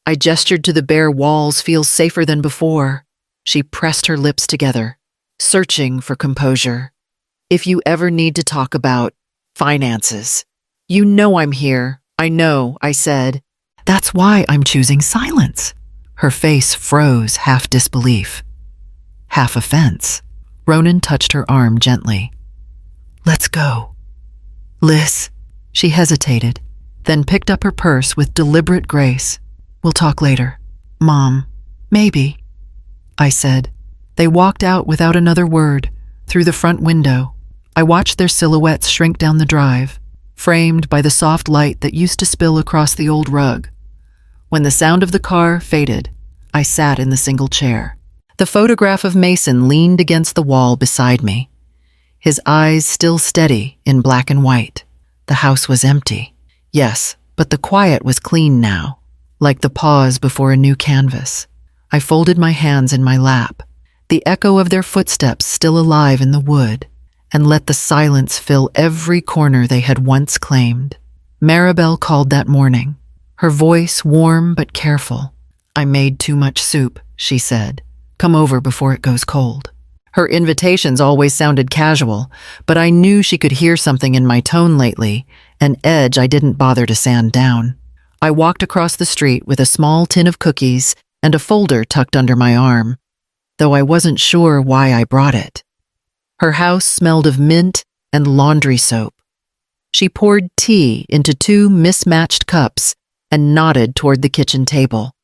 I gestured to the bare walls, feels safer than before. She pressed her lips together, searching for composure. If you ever need to talk about finances, you know I'm here. I know, I said. That's why I'm choosing silence. Her face froze, half disbelief, half offense. Ronan touched her arm gently. Let's go. Liz. She hesitated, then picked up her purse with deliberate grace. We'll talk later. Mom, maybe, I said. They walked out without another word, through the front window. I watched their silhouettes shrink down the drive, framed by the soft light that used to spill across the old rug. When the sound of the car faded, I sat in the single chair. The photograph of Mason leaned against the wall beside me, his eyes still steady in black and white. The house was empty. Yes, but the quiet was clean now, like the pause before a new canvas. I folded my hands in my lap, the echo of their footsteps still alive in the wood, and let the silence fill every corner they had once claimed. Maribel called that morning, her voice warm but careful. I made too much soup, she said. Come over before it goes cold. Her invitations always sounded casual, but I knew she could hear something in my tone lately, an edge I didn't bother to sand down. I walked across the street with a small tin of cookies and a folder tucked under my arm, though I wasn't sure why I brought it. Her house smelled of mint and laundry soap. She poured tea into 2 mismatched cups and nodded toward the kitchen table.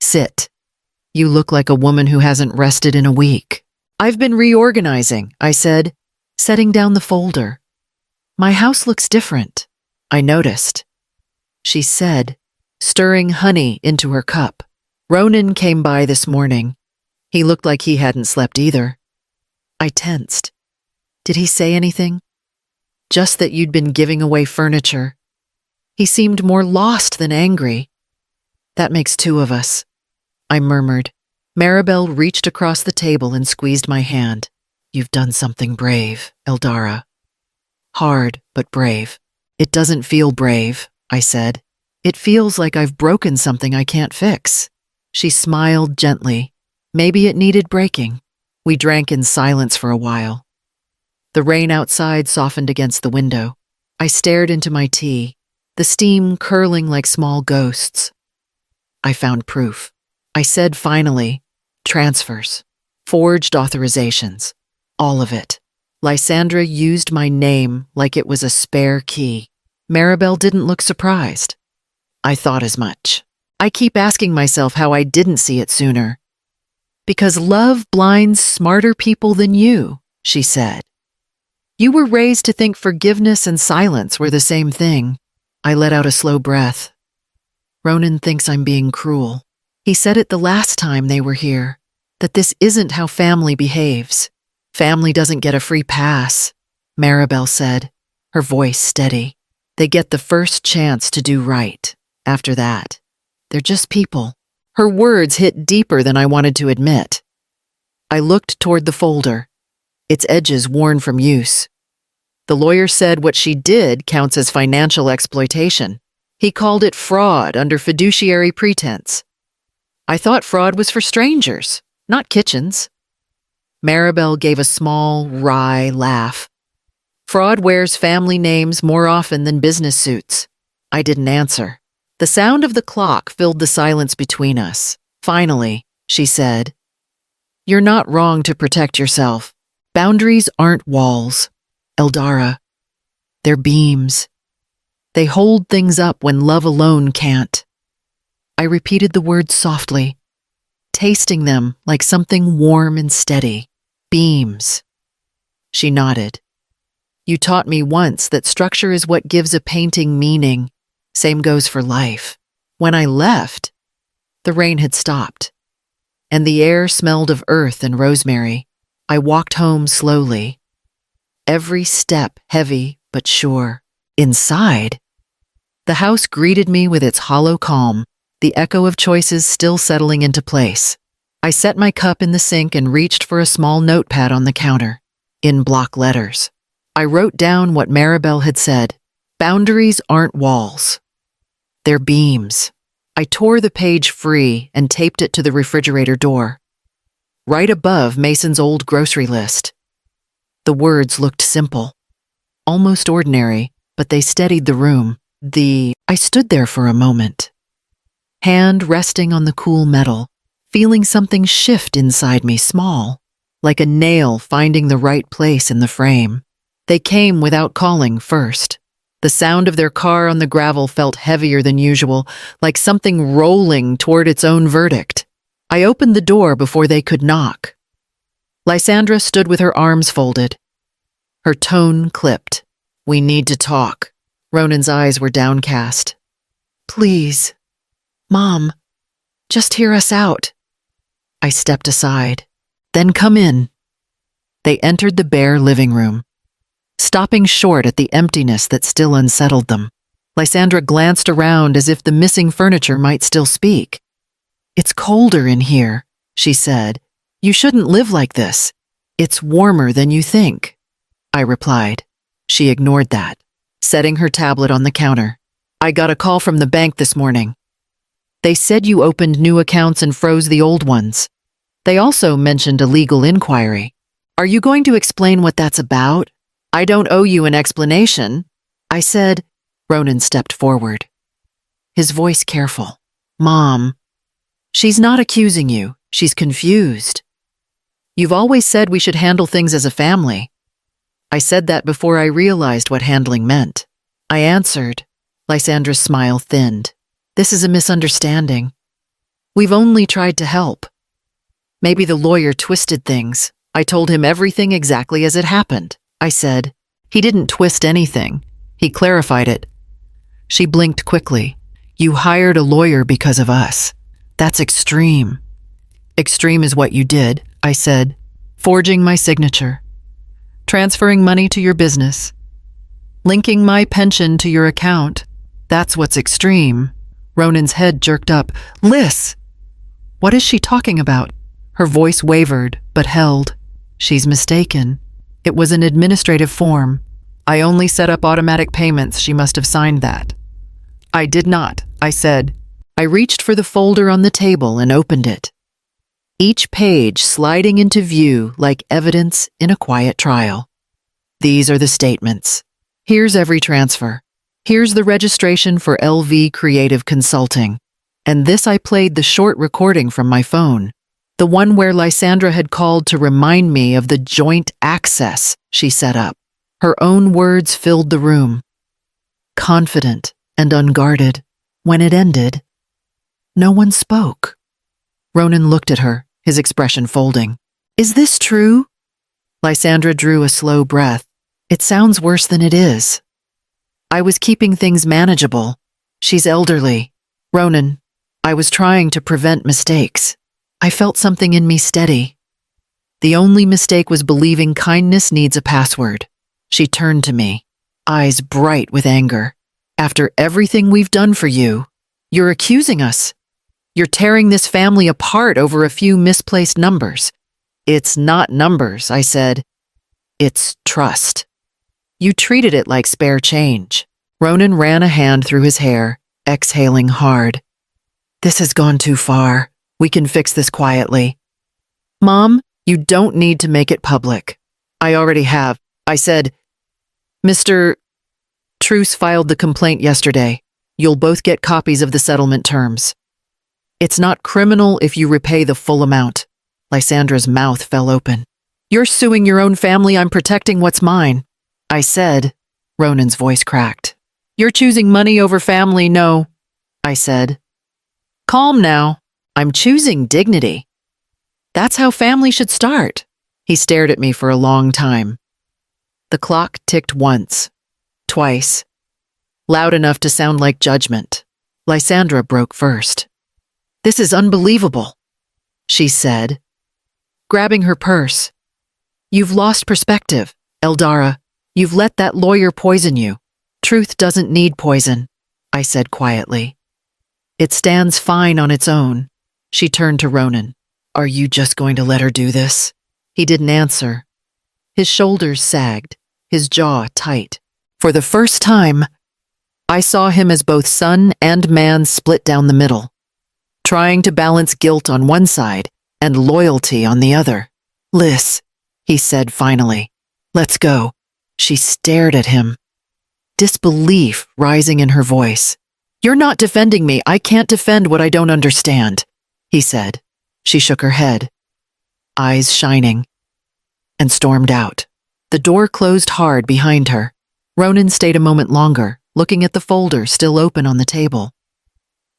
Sit. You look like a woman who hasn't rested in a week. I've been reorganizing, I said, setting down the folder. My house looks different, I noticed. She said, stirring honey into her cup. Ronan came by this morning. He looked like he hadn't slept either. I tensed. Did he say anything? Just that you'd been giving away furniture. He seemed more lost than angry. That makes 2 of us, I murmured. Maribel reached across the table and squeezed my hand. You've done something brave, Eldara. Hard, but brave. It doesn't feel brave, I said. It feels like I've broken something I can't fix. She smiled gently. Maybe it needed breaking. We drank in silence for a while. The rain outside softened against the window. I stared into my tea, the steam curling like small ghosts. I found proof. I said finally, transfers, forged authorizations, all of it. Lysandra used my name like it was a spare key. Maribel didn't look surprised. I thought as much. I keep asking myself how I didn't see it sooner. Because love blinds smarter people than you, she said. You were raised to think forgiveness and silence were the same thing. I let out a slow breath. Ronan thinks I'm being cruel. He said it the last time they were here, that this isn't how family behaves. Family doesn't get a free pass, Maribel said, her voice steady. They get the first chance to do right. After that, they're just people. Her words hit deeper than I wanted to admit. I looked toward the folder, its edges worn from use. The lawyer said what she did counts as financial exploitation. He called it fraud under fiduciary pretense. I thought fraud was for strangers, not kitchens. Maribel gave a small, wry laugh. Fraud wears family names more often than business suits. I didn't answer. The sound of the clock filled the silence between us. Finally, she said, You're not wrong to protect yourself. Boundaries aren't walls, Eldara. They're beams. They hold things up when love alone can't. I repeated the words softly, tasting them like something warm and steady. Beams. She nodded. You taught me once that structure is what gives a painting meaning. Same goes for life. When I left, the rain had stopped, and the air smelled of earth and rosemary. I walked home slowly, every step heavy but sure. Inside, the house greeted me with its hollow calm, the echo of choices still settling into place. I set my cup in the sink and reached for a small notepad on the counter. In block letters, I wrote down what Maribel had said. Boundaries aren't walls. They're beams. I tore the page free and taped it to the refrigerator door, right above Mason's old grocery list. The words looked simple, almost ordinary, but they steadied the room. I stood there for a moment, hand resting on the cool metal, feeling something shift inside me, small, like a nail finding the right place in the frame. They came without calling first. The sound of their car on the gravel felt heavier than usual, like something rolling toward its own verdict. I opened the door before they could knock. Lysandra stood with her arms folded. Her tone clipped. We need to talk. Ronan's eyes were downcast. Please, Mom, just hear us out. I stepped aside. Then come in. They entered the bare living room, stopping short at the emptiness that still unsettled them. Lysandra glanced around as if the missing furniture might still speak. It's colder in here, she said. You shouldn't live like this. It's warmer than you think. I replied. She ignored that, setting her tablet on the counter. I got a call from the bank this morning. They said you opened new accounts and froze the old ones. They also mentioned a legal inquiry. Are you going to explain what that's about? I don't owe you an explanation, I said. Ronan stepped forward, his voice careful. Mom, she's not accusing you. She's confused. You've always said we should handle things as a family. I said that before I realized what handling meant. I answered. Lysandra's smile thinned. This is a misunderstanding. We've only tried to help. Maybe the lawyer twisted things. I told him everything exactly as it happened. I said. He didn't twist anything. He clarified it. She blinked quickly. You hired a lawyer because of us. That's extreme. Extreme is what you did, I said. Forging my signature. Transferring money to your business. Linking my pension to your account. That's what's extreme. Ronan's head jerked up. Liz! What is she talking about? Her voice wavered, but held. She's mistaken. It was an administrative form. I only set up automatic payments. She must have signed that. I did not, I said. I reached for the folder on the table and opened it. Each page sliding into view like evidence in a quiet trial. These are the statements. Here's every transfer. Here's the registration for LV Creative Consulting. And this I played the short recording from my phone. The one where Lysandra had called to remind me of the joint access she set up. Her own words filled the room. Confident and unguarded. When it ended, no one spoke. Ronan looked at her, his expression folding. Is this true? Lysandra drew a slow breath. It sounds worse than it is. I was keeping things manageable. She's elderly. Ronan, I was trying to prevent mistakes. I felt something in me steady. The only mistake was believing kindness needs a password. She turned to me, eyes bright with anger. After everything we've done for you, you're accusing us. You're tearing this family apart over a few misplaced numbers. It's not numbers, I said. It's trust. You treated it like spare change. Ronan ran a hand through his hair, exhaling hard. This has gone too far. We can fix this quietly. Mom, you don't need to make it public. I already have. I said, Mr. Truce filed the complaint yesterday. You'll both get copies of the settlement terms. It's not criminal if you repay the full amount. Lysandra's mouth fell open. You're suing your own family, I'm protecting what's mine. I said. Ronan's voice cracked. You're choosing money over family, no. I said. Calm now. I'm choosing dignity. That's how family should start. He stared at me for a long time. The clock ticked once, twice, loud enough to sound like judgment. Lysandra broke first. This is unbelievable, she said, grabbing her purse. You've lost perspective, Eldara. You've let that lawyer poison you. Truth doesn't need poison, I said quietly. It stands fine on its own. She turned to Ronan. Are you just going to let her do this? He didn't answer. His shoulders sagged, his jaw tight. For the first time, I saw him as both son and man split down the middle, trying to balance guilt on one side and loyalty on the other. Liz, he said finally. Let's go. She stared at him, disbelief rising in her voice. You're not defending me. I can't defend what I don't understand, he said. She shook her head, eyes shining, and stormed out. The door closed hard behind her. Ronan stayed a moment longer, looking at the folder still open on the table.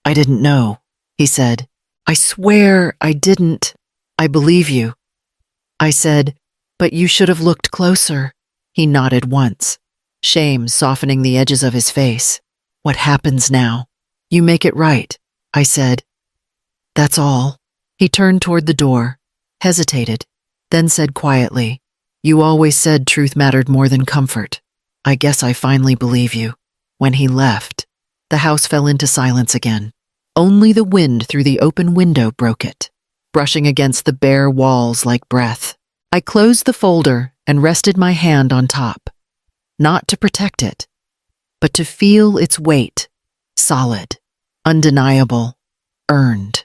I didn't know, he said. I swear I didn't. I believe you. I said, but you should have looked closer. He nodded once, shame softening the edges of his face. What happens now? You make it right, I said. That's all. He turned toward the door, hesitated, then said quietly, You always said truth mattered more than comfort. I guess I finally believe you. When he left, the house fell into silence again. Only the wind through the open window broke it, brushing against the bare walls like breath. I closed the folder and rested my hand on top, not to protect it, but to feel its weight, solid, undeniable, earned.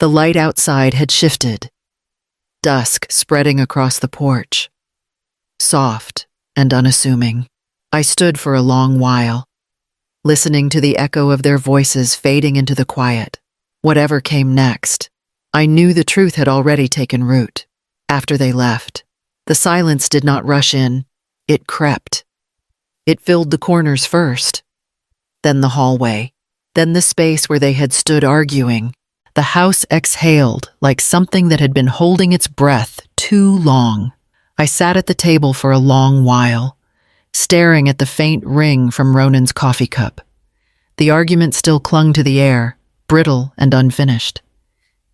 The light outside had shifted, dusk spreading across the porch, soft and unassuming. I stood for a long while, listening to the echo of their voices fading into the quiet. Whatever came next, I knew the truth had already taken root. After they left, the silence did not rush in, it crept. It filled the corners first, then the hallway, then the space where they had stood arguing. The house exhaled like something that had been holding its breath too long. I sat at the table for a long while, staring at the faint ring from Ronan's coffee cup. The argument still clung to the air, brittle and unfinished.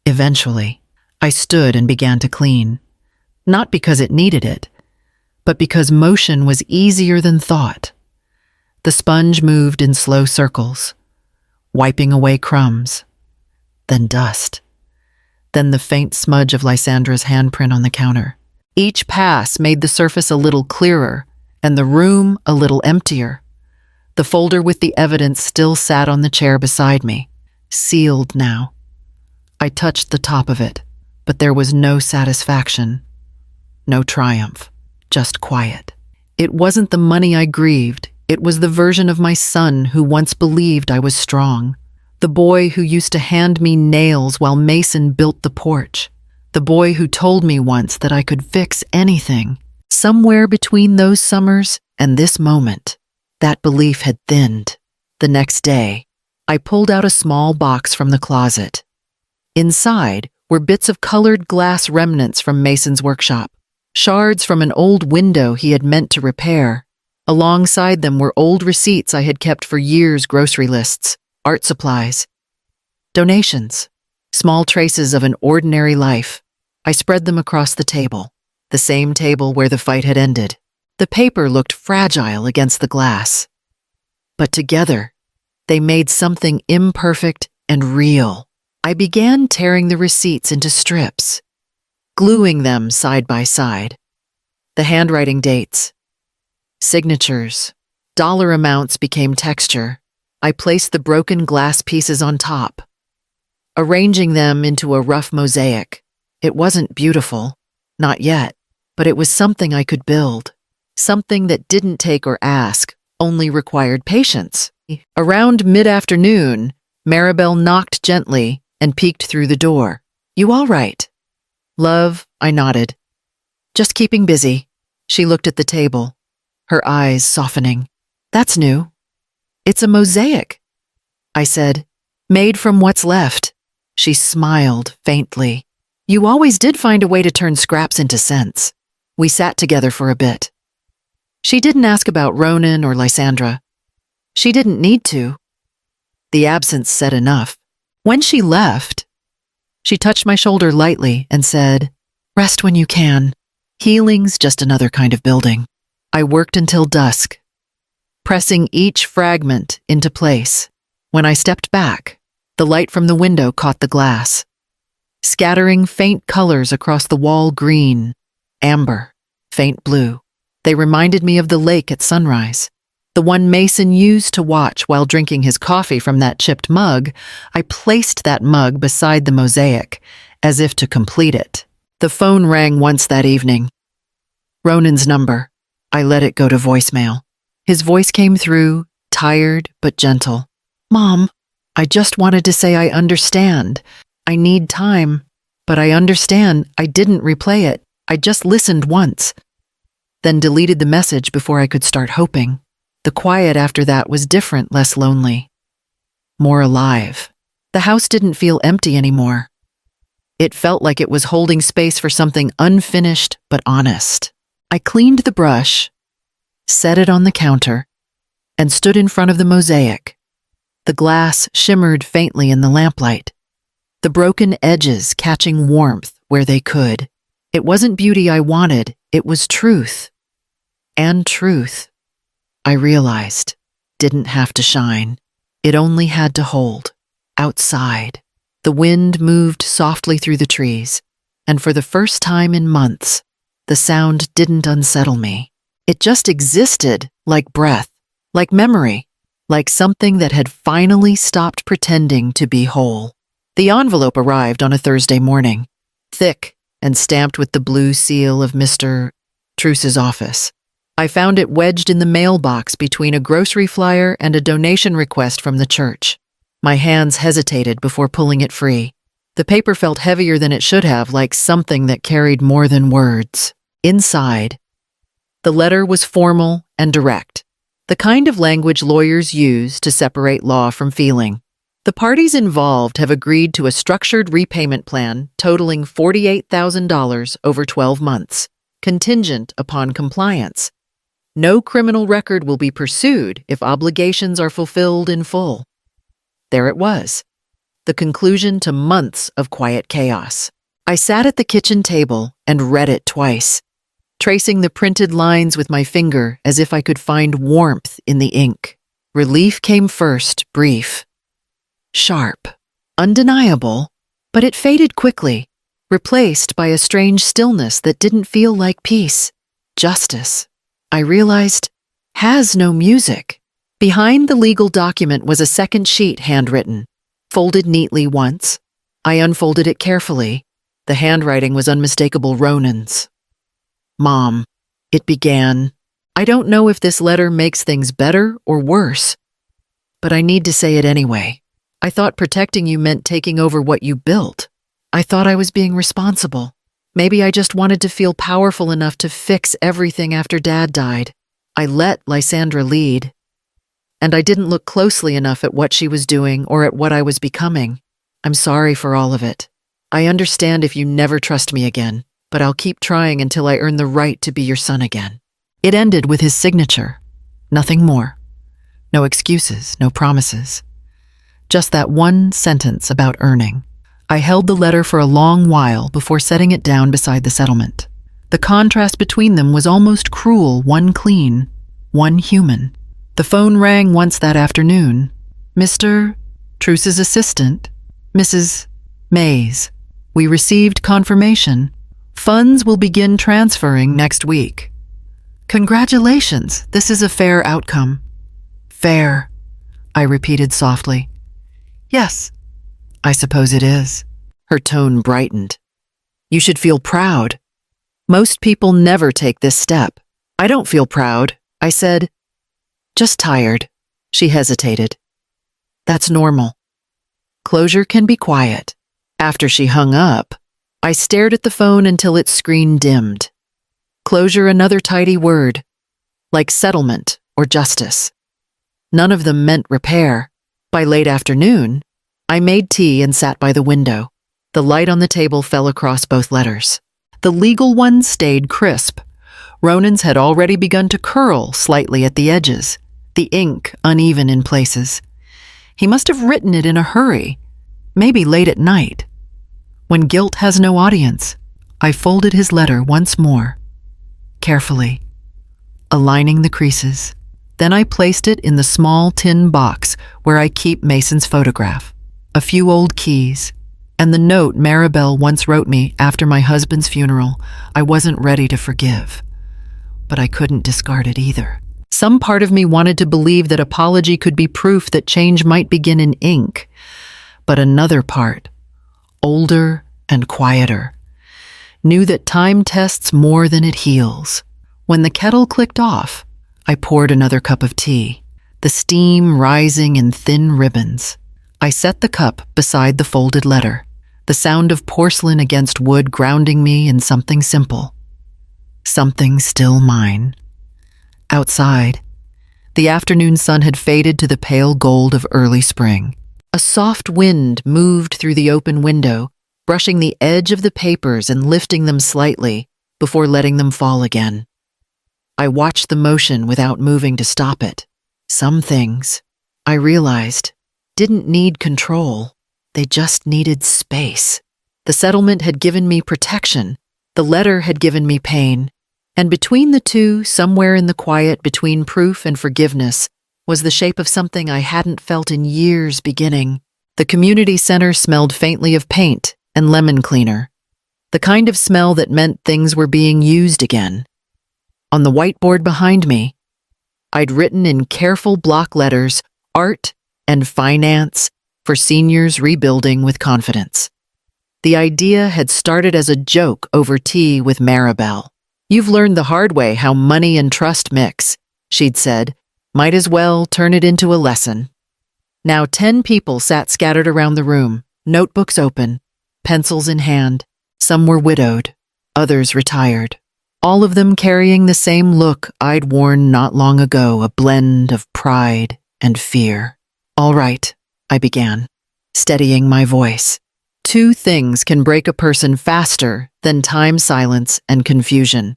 Eventually, I stood and began to clean, not because it needed it, but because motion was easier than thought. The sponge moved in slow circles, wiping away crumbs, then dust, then the faint smudge of Lysandra's handprint on the counter. Each pass made the surface a little clearer and the room a little emptier. The folder with the evidence still sat on the chair beside me, sealed now. I touched the top of it, but there was no satisfaction, no triumph, just quiet. It wasn't the money I grieved, it was the version of my son who once believed I was strong. The boy who used to hand me nails while Mason built the porch. The boy who told me once that I could fix anything. Somewhere between those summers and this moment, that belief had thinned. The next day, I pulled out a small box from the closet. Inside were bits of colored glass remnants from Mason's workshop, shards from an old window he had meant to repair. Alongside them were old receipts I had kept for years, grocery lists, art supplies, donations, small traces of an ordinary life. I spread them across the table, the same table where the fight had ended. The paper looked fragile against the glass, but together, they made something imperfect and real. I began tearing the receipts into strips, gluing them side by side. The handwriting dates, signatures, dollar amounts became texture. I placed the broken glass pieces on top, arranging them into a rough mosaic. It wasn't beautiful, not yet, but it was something I could build, something that didn't take or ask, only required patience. Around mid-afternoon, Maribel knocked gently and peeked through the door. You all right? Love, I nodded. Just keeping busy. She looked at the table, her eyes softening. That's new. It's a mosaic, I said. Made from what's left. She smiled faintly. You always did find a way to turn scraps into scents. We sat together for a bit. She didn't ask about Ronan or Lysandra. She didn't need to. The absence said enough. When she left, she touched my shoulder lightly and said, "Rest when you can. Healing's just another kind of building." I worked until dusk, pressing each fragment into place. When I stepped back, the light from the window caught the glass, scattering faint colors across the wall: green, amber, faint blue. They reminded me of the lake at sunrise, the one Mason used to watch while drinking his coffee from that chipped mug. I placed that mug beside the mosaic, as if to complete it. The phone rang once that evening. Ronan's number. I let it go to voicemail. His voice came through, tired but gentle. "Mom, I just wanted to say I understand. I need time, but I understand. I didn't replay it. I just listened once." Then deleted the message before I could start hoping. The quiet after that was different, less lonely, more alive. The house didn't feel empty anymore. It felt like it was holding space for something unfinished but honest. I cleaned the brush, set it on the counter, and stood in front of the mosaic. The glass shimmered faintly in the lamplight, the broken edges catching warmth where they could. It wasn't beauty I wanted, it was truth. And truth, I realized, didn't have to shine. It only had to hold. Outside, the wind moved softly through the trees, and for the first time in months, the sound didn't unsettle me. It just existed, like breath, like memory, like something that had finally stopped pretending to be whole. The envelope arrived on a Thursday morning, thick and stamped with the blue seal of Mr. Truce's office. I found it wedged in the mailbox between a grocery flyer and a donation request from the church. My hands hesitated before pulling it free. The paper felt heavier than it should have, like something that carried more than words. Inside, the letter was formal and direct, the kind of language lawyers use to separate law from feeling. The parties involved have agreed to a structured repayment plan totaling $48,000 over 12 months, contingent upon compliance. No criminal record will be pursued if obligations are fulfilled in full. There it was, the conclusion to months of quiet chaos. I sat at the kitchen table and read it twice, tracing the printed lines with my finger as if I could find warmth in the ink. Relief came first, brief, sharp, undeniable, but it faded quickly, replaced by a strange stillness that didn't feel like peace, justice. I realized, has no music. Behind the legal document was a second sheet handwritten, folded neatly once. I unfolded it carefully. The handwriting was unmistakable Ronan's. "Mom," it began, "I don't know if this letter makes things better or worse, but I need to say it anyway. I thought protecting you meant taking over what you built. I thought I was being responsible. Maybe I just wanted to feel powerful enough to fix everything after Dad died. I let Lysandra lead, and I didn't look closely enough at what she was doing or at what I was becoming. I'm sorry for all of it. I understand if you never trust me again, but I'll keep trying until I earn the right to be your son again." It ended with his signature. Nothing more. No excuses, no promises. Just that one sentence about earning. I held the letter for a long while before setting it down beside the settlement. The contrast between them was almost cruel, one clean, one human. The phone rang once that afternoon. Mr. Truce's assistant, Mrs. Mays. We received confirmation. Funds will begin transferring next week. Congratulations, this is a fair outcome. Fair, I repeated softly. Yes, I suppose it is. Her tone brightened. You should feel proud. Most people never take this step. I don't feel proud, I said. Just tired. She hesitated. That's normal. Closure can be quiet. After she hung up, I stared at the phone until its screen dimmed. Closure, another tidy word, like settlement or justice. None of them meant repair. By late afternoon, I made tea and sat by the window. The light on the table fell across both letters. The legal one stayed crisp. Ronan's had already begun to curl slightly at the edges, the ink uneven in places. He must have written it in a hurry, maybe late at night. When guilt has no audience, I folded his letter once more, carefully, aligning the creases. Then I placed it in the small tin box where I keep Mason's photograph, a few old keys, and the note Maribel once wrote me after my husband's funeral. I wasn't ready to forgive, but I couldn't discard it either. Some part of me wanted to believe that apology could be proof that change might begin in ink, but another part, older and quieter, knew that time tests more than it heals. When the kettle clicked off, I poured another cup of tea, the steam rising in thin ribbons. I set the cup beside the folded letter, the sound of porcelain against wood grounding me in something simple, something still mine. Outside, the afternoon sun had faded to the pale gold of early spring. A soft wind moved through the open window, brushing the edge of the papers and lifting them slightly before letting them fall again. I watched the motion without moving to stop it. Some things, I realized, didn't need control. They just needed space. The settlement had given me protection. The letter had given me pain. And between the two, somewhere in the quiet between proof and forgiveness, was the shape of something I hadn't felt in years beginning. The community center smelled faintly of paint and lemon cleaner, the kind of smell that meant things were being used again. On the whiteboard behind me, I'd written in careful block letters, art and finance for seniors rebuilding with confidence. The idea had started as a joke over tea with Maribel. "You've learned the hard way how money and trust mix," she'd said. "Might as well turn it into a lesson." Now 10 people sat scattered around the room, notebooks open, pencils in hand. Some were widowed, others retired. All of them carrying the same look I'd worn not long ago, a blend of pride and fear. "All right," I began, steadying my voice. "Two things can break a person faster than time, silence, and confusion.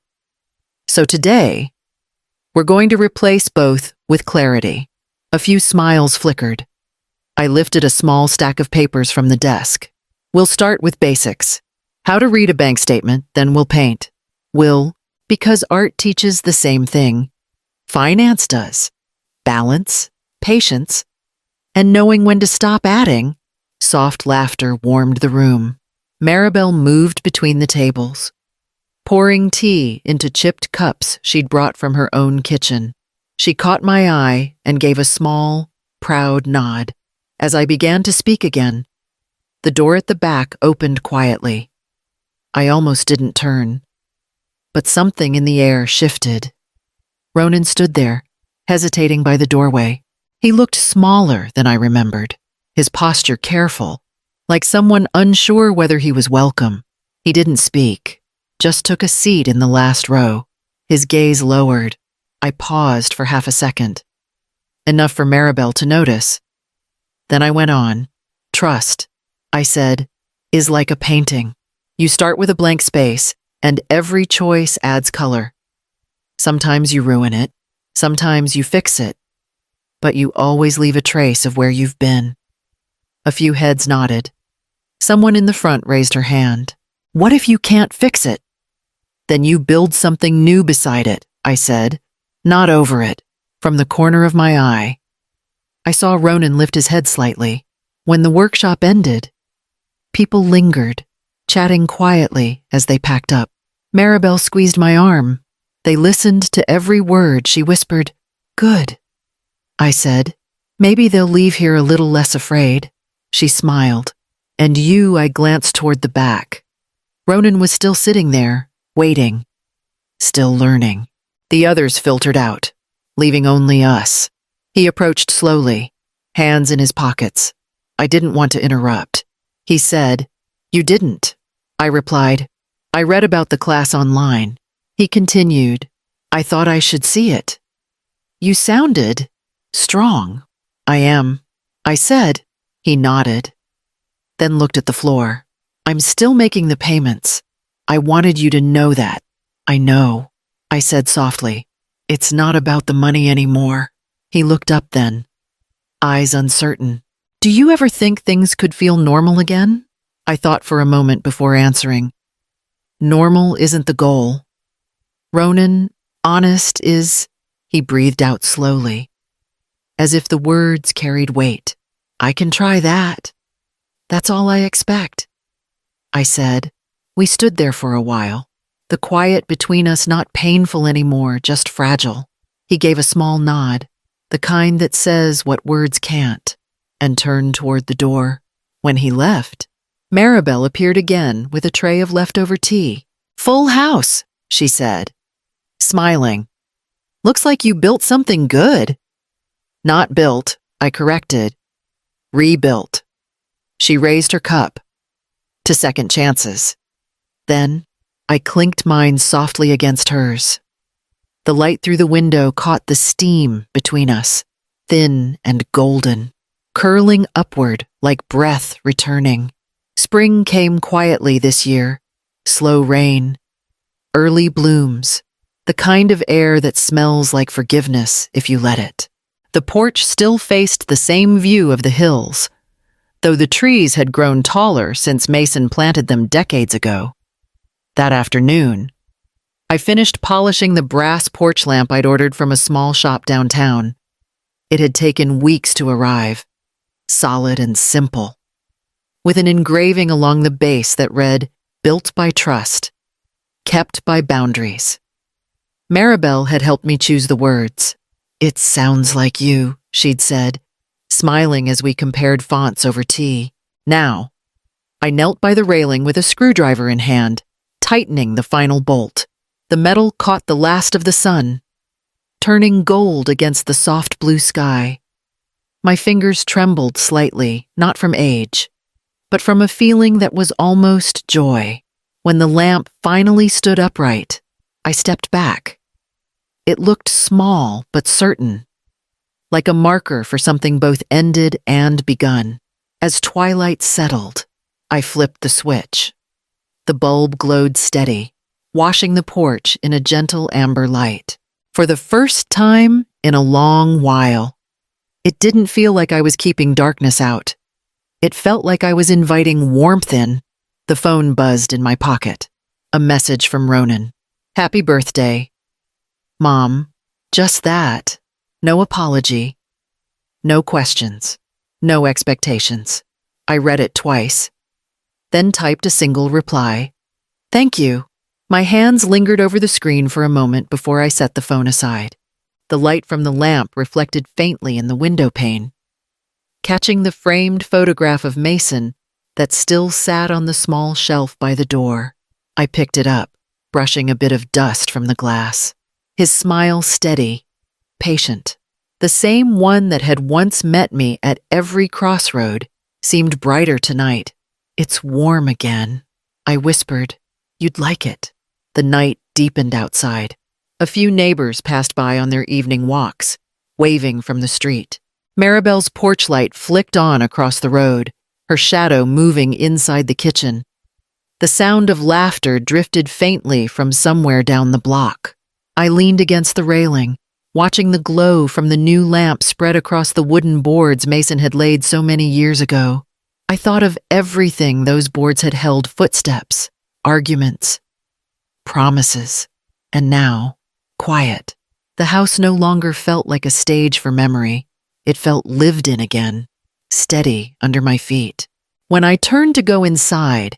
So today, we're going to replace both with clarity." A few smiles flickered. I lifted a small stack of papers from the desk. "We'll start with basics. How to read a bank statement, then we'll paint. Because art teaches the same thing. Finance does. Balance, patience, and knowing when to stop adding." Soft laughter warmed the room. Maribel moved between the tables, pouring tea into chipped cups she'd brought from her own kitchen. She caught my eye and gave a small, proud nod. As I began to speak again, the door at the back opened quietly. I almost didn't turn, but something in the air shifted. Ronan stood there, hesitating by the doorway. He looked smaller than I remembered, his posture careful, like someone unsure whether he was welcome. He didn't speak, just took a seat in the last row. His gaze lowered. I paused for half a second, enough for Maribel to notice. Then I went on. "Trust," I said, "is like a painting. You start with a blank space, and every choice adds color. Sometimes you ruin it, sometimes you fix it, but you always leave a trace of where you've been." A few heads nodded. Someone in the front raised her hand. "What if you can't fix it?" "Then you build something new beside it," I said, not over it, from the corner of my eye. I saw Ronan lift his head slightly. When the workshop ended, people lingered, chatting quietly as they packed up. Maribel squeezed my arm. They listened to every word. She whispered, "Good," I said. "Maybe they'll leave here a little less afraid." She smiled. "And you," I glanced toward the back. Ronan was still sitting there, waiting, still learning. The others filtered out, leaving only us. He approached slowly, hands in his pockets. I didn't want to interrupt. He said, "You didn't," I replied. "I read about the class online. He continued, I thought I should see it. You sounded strong. I am. I said. He nodded, then looked at the floor. I'm still making the payments. I wanted you to know that. I know, I said softly. It's not about the money anymore. He looked up then, eyes uncertain. Do you ever think things could feel normal again? I thought for a moment before answering. Normal isn't the goal. Ronan, honest is, he breathed out slowly, as if the words carried weight. I can try that. That's all I expect, I said. We stood there for a while, the quiet between us not painful anymore, just fragile. He gave a small nod, the kind that says what words can't, and turned toward the door. When he left, Maribel appeared again with a tray of leftover tea. Full house, she said, smiling. Looks like you built something good. Not built, I corrected. Rebuilt. She raised her cup. To second chances. Then, I clinked mine softly against hers. The light through the window caught the steam between us, thin and golden, curling upward like breath returning. Spring came quietly this year, slow rain, early blooms, the kind of air that smells like forgiveness if you let it. The porch still faced the same view of the hills, though the trees had grown taller since Mason planted them decades ago. That afternoon, I finished polishing the brass porch lamp I'd ordered from a small shop downtown. It had taken weeks to arrive, solid and simple, with an engraving along the base that read, Built by Trust, Kept by Boundaries. Maribel had helped me choose the words. It sounds like you, she'd said, smiling as we compared fonts over tea. Now, I knelt by the railing with a screwdriver in hand, tightening the final bolt. The metal caught the last of the sun, turning gold against the soft blue sky. My fingers trembled slightly, not from age, but from a feeling that was almost joy. When the lamp finally stood upright, I stepped back. It looked small but certain, like a marker for something both ended and begun. As twilight settled, I flipped the switch. The bulb glowed steady, washing the porch in a gentle amber light. For the first time in a long while, it didn't feel like I was keeping darkness out. It felt like I was inviting warmth in. The phone buzzed in my pocket. A message from Ronan. Happy birthday. Mom, just that. No apology. No questions. No expectations. I read it twice, then typed a single reply. Thank you. My hands lingered over the screen for a moment before I set the phone aside. The light from the lamp reflected faintly in the window pane, catching the framed photograph of Mason that still sat on the small shelf by the door. I picked it up, brushing a bit of dust from the glass. His smile steady, patient. The same one that had once met me at every crossroad seemed brighter tonight. It's warm again, I whispered. You'd like it. The night deepened outside. A few neighbors passed by on their evening walks, waving from the street. Maribel's porch light flicked on across the road, her shadow moving inside the kitchen. The sound of laughter drifted faintly from somewhere down the block. I leaned against the railing, watching the glow from the new lamp spread across the wooden boards Mason had laid so many years ago. I thought of everything those boards had held: footsteps, arguments, promises, and now, quiet. The house no longer felt like a stage for memory. It felt lived in again, steady under my feet. When I turned to go inside,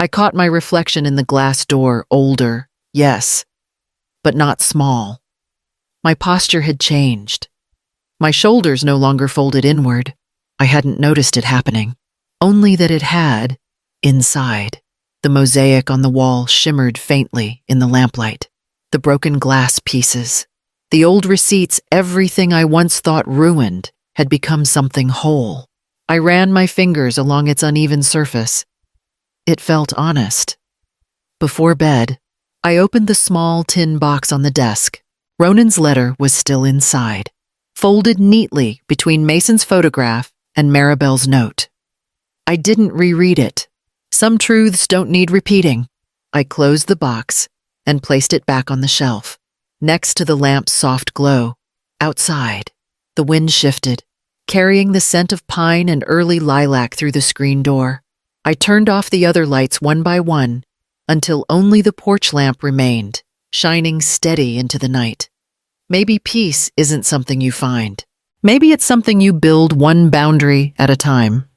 I caught my reflection in the glass door, older, yes, but not small. My posture had changed. My shoulders no longer folded inward. I hadn't noticed it happening, only that it had, inside. The mosaic on the wall shimmered faintly in the lamplight. The broken glass pieces, the old receipts, everything I once thought ruined had become something whole. I ran my fingers along its uneven surface. It felt honest. Before bed, I opened the small tin box on the desk. Ronan's letter was still inside, folded neatly between Mason's photograph and Maribel's note. I didn't reread it. Some truths don't need repeating. I closed the box and placed it back on the shelf, next to the lamp's soft glow. Outside, the wind shifted, carrying the scent of pine and early lilac through the screen door. I turned off the other lights one by one until only the porch lamp remained, shining steady into the night. Maybe peace isn't something you find. Maybe it's something you build one boundary at a time.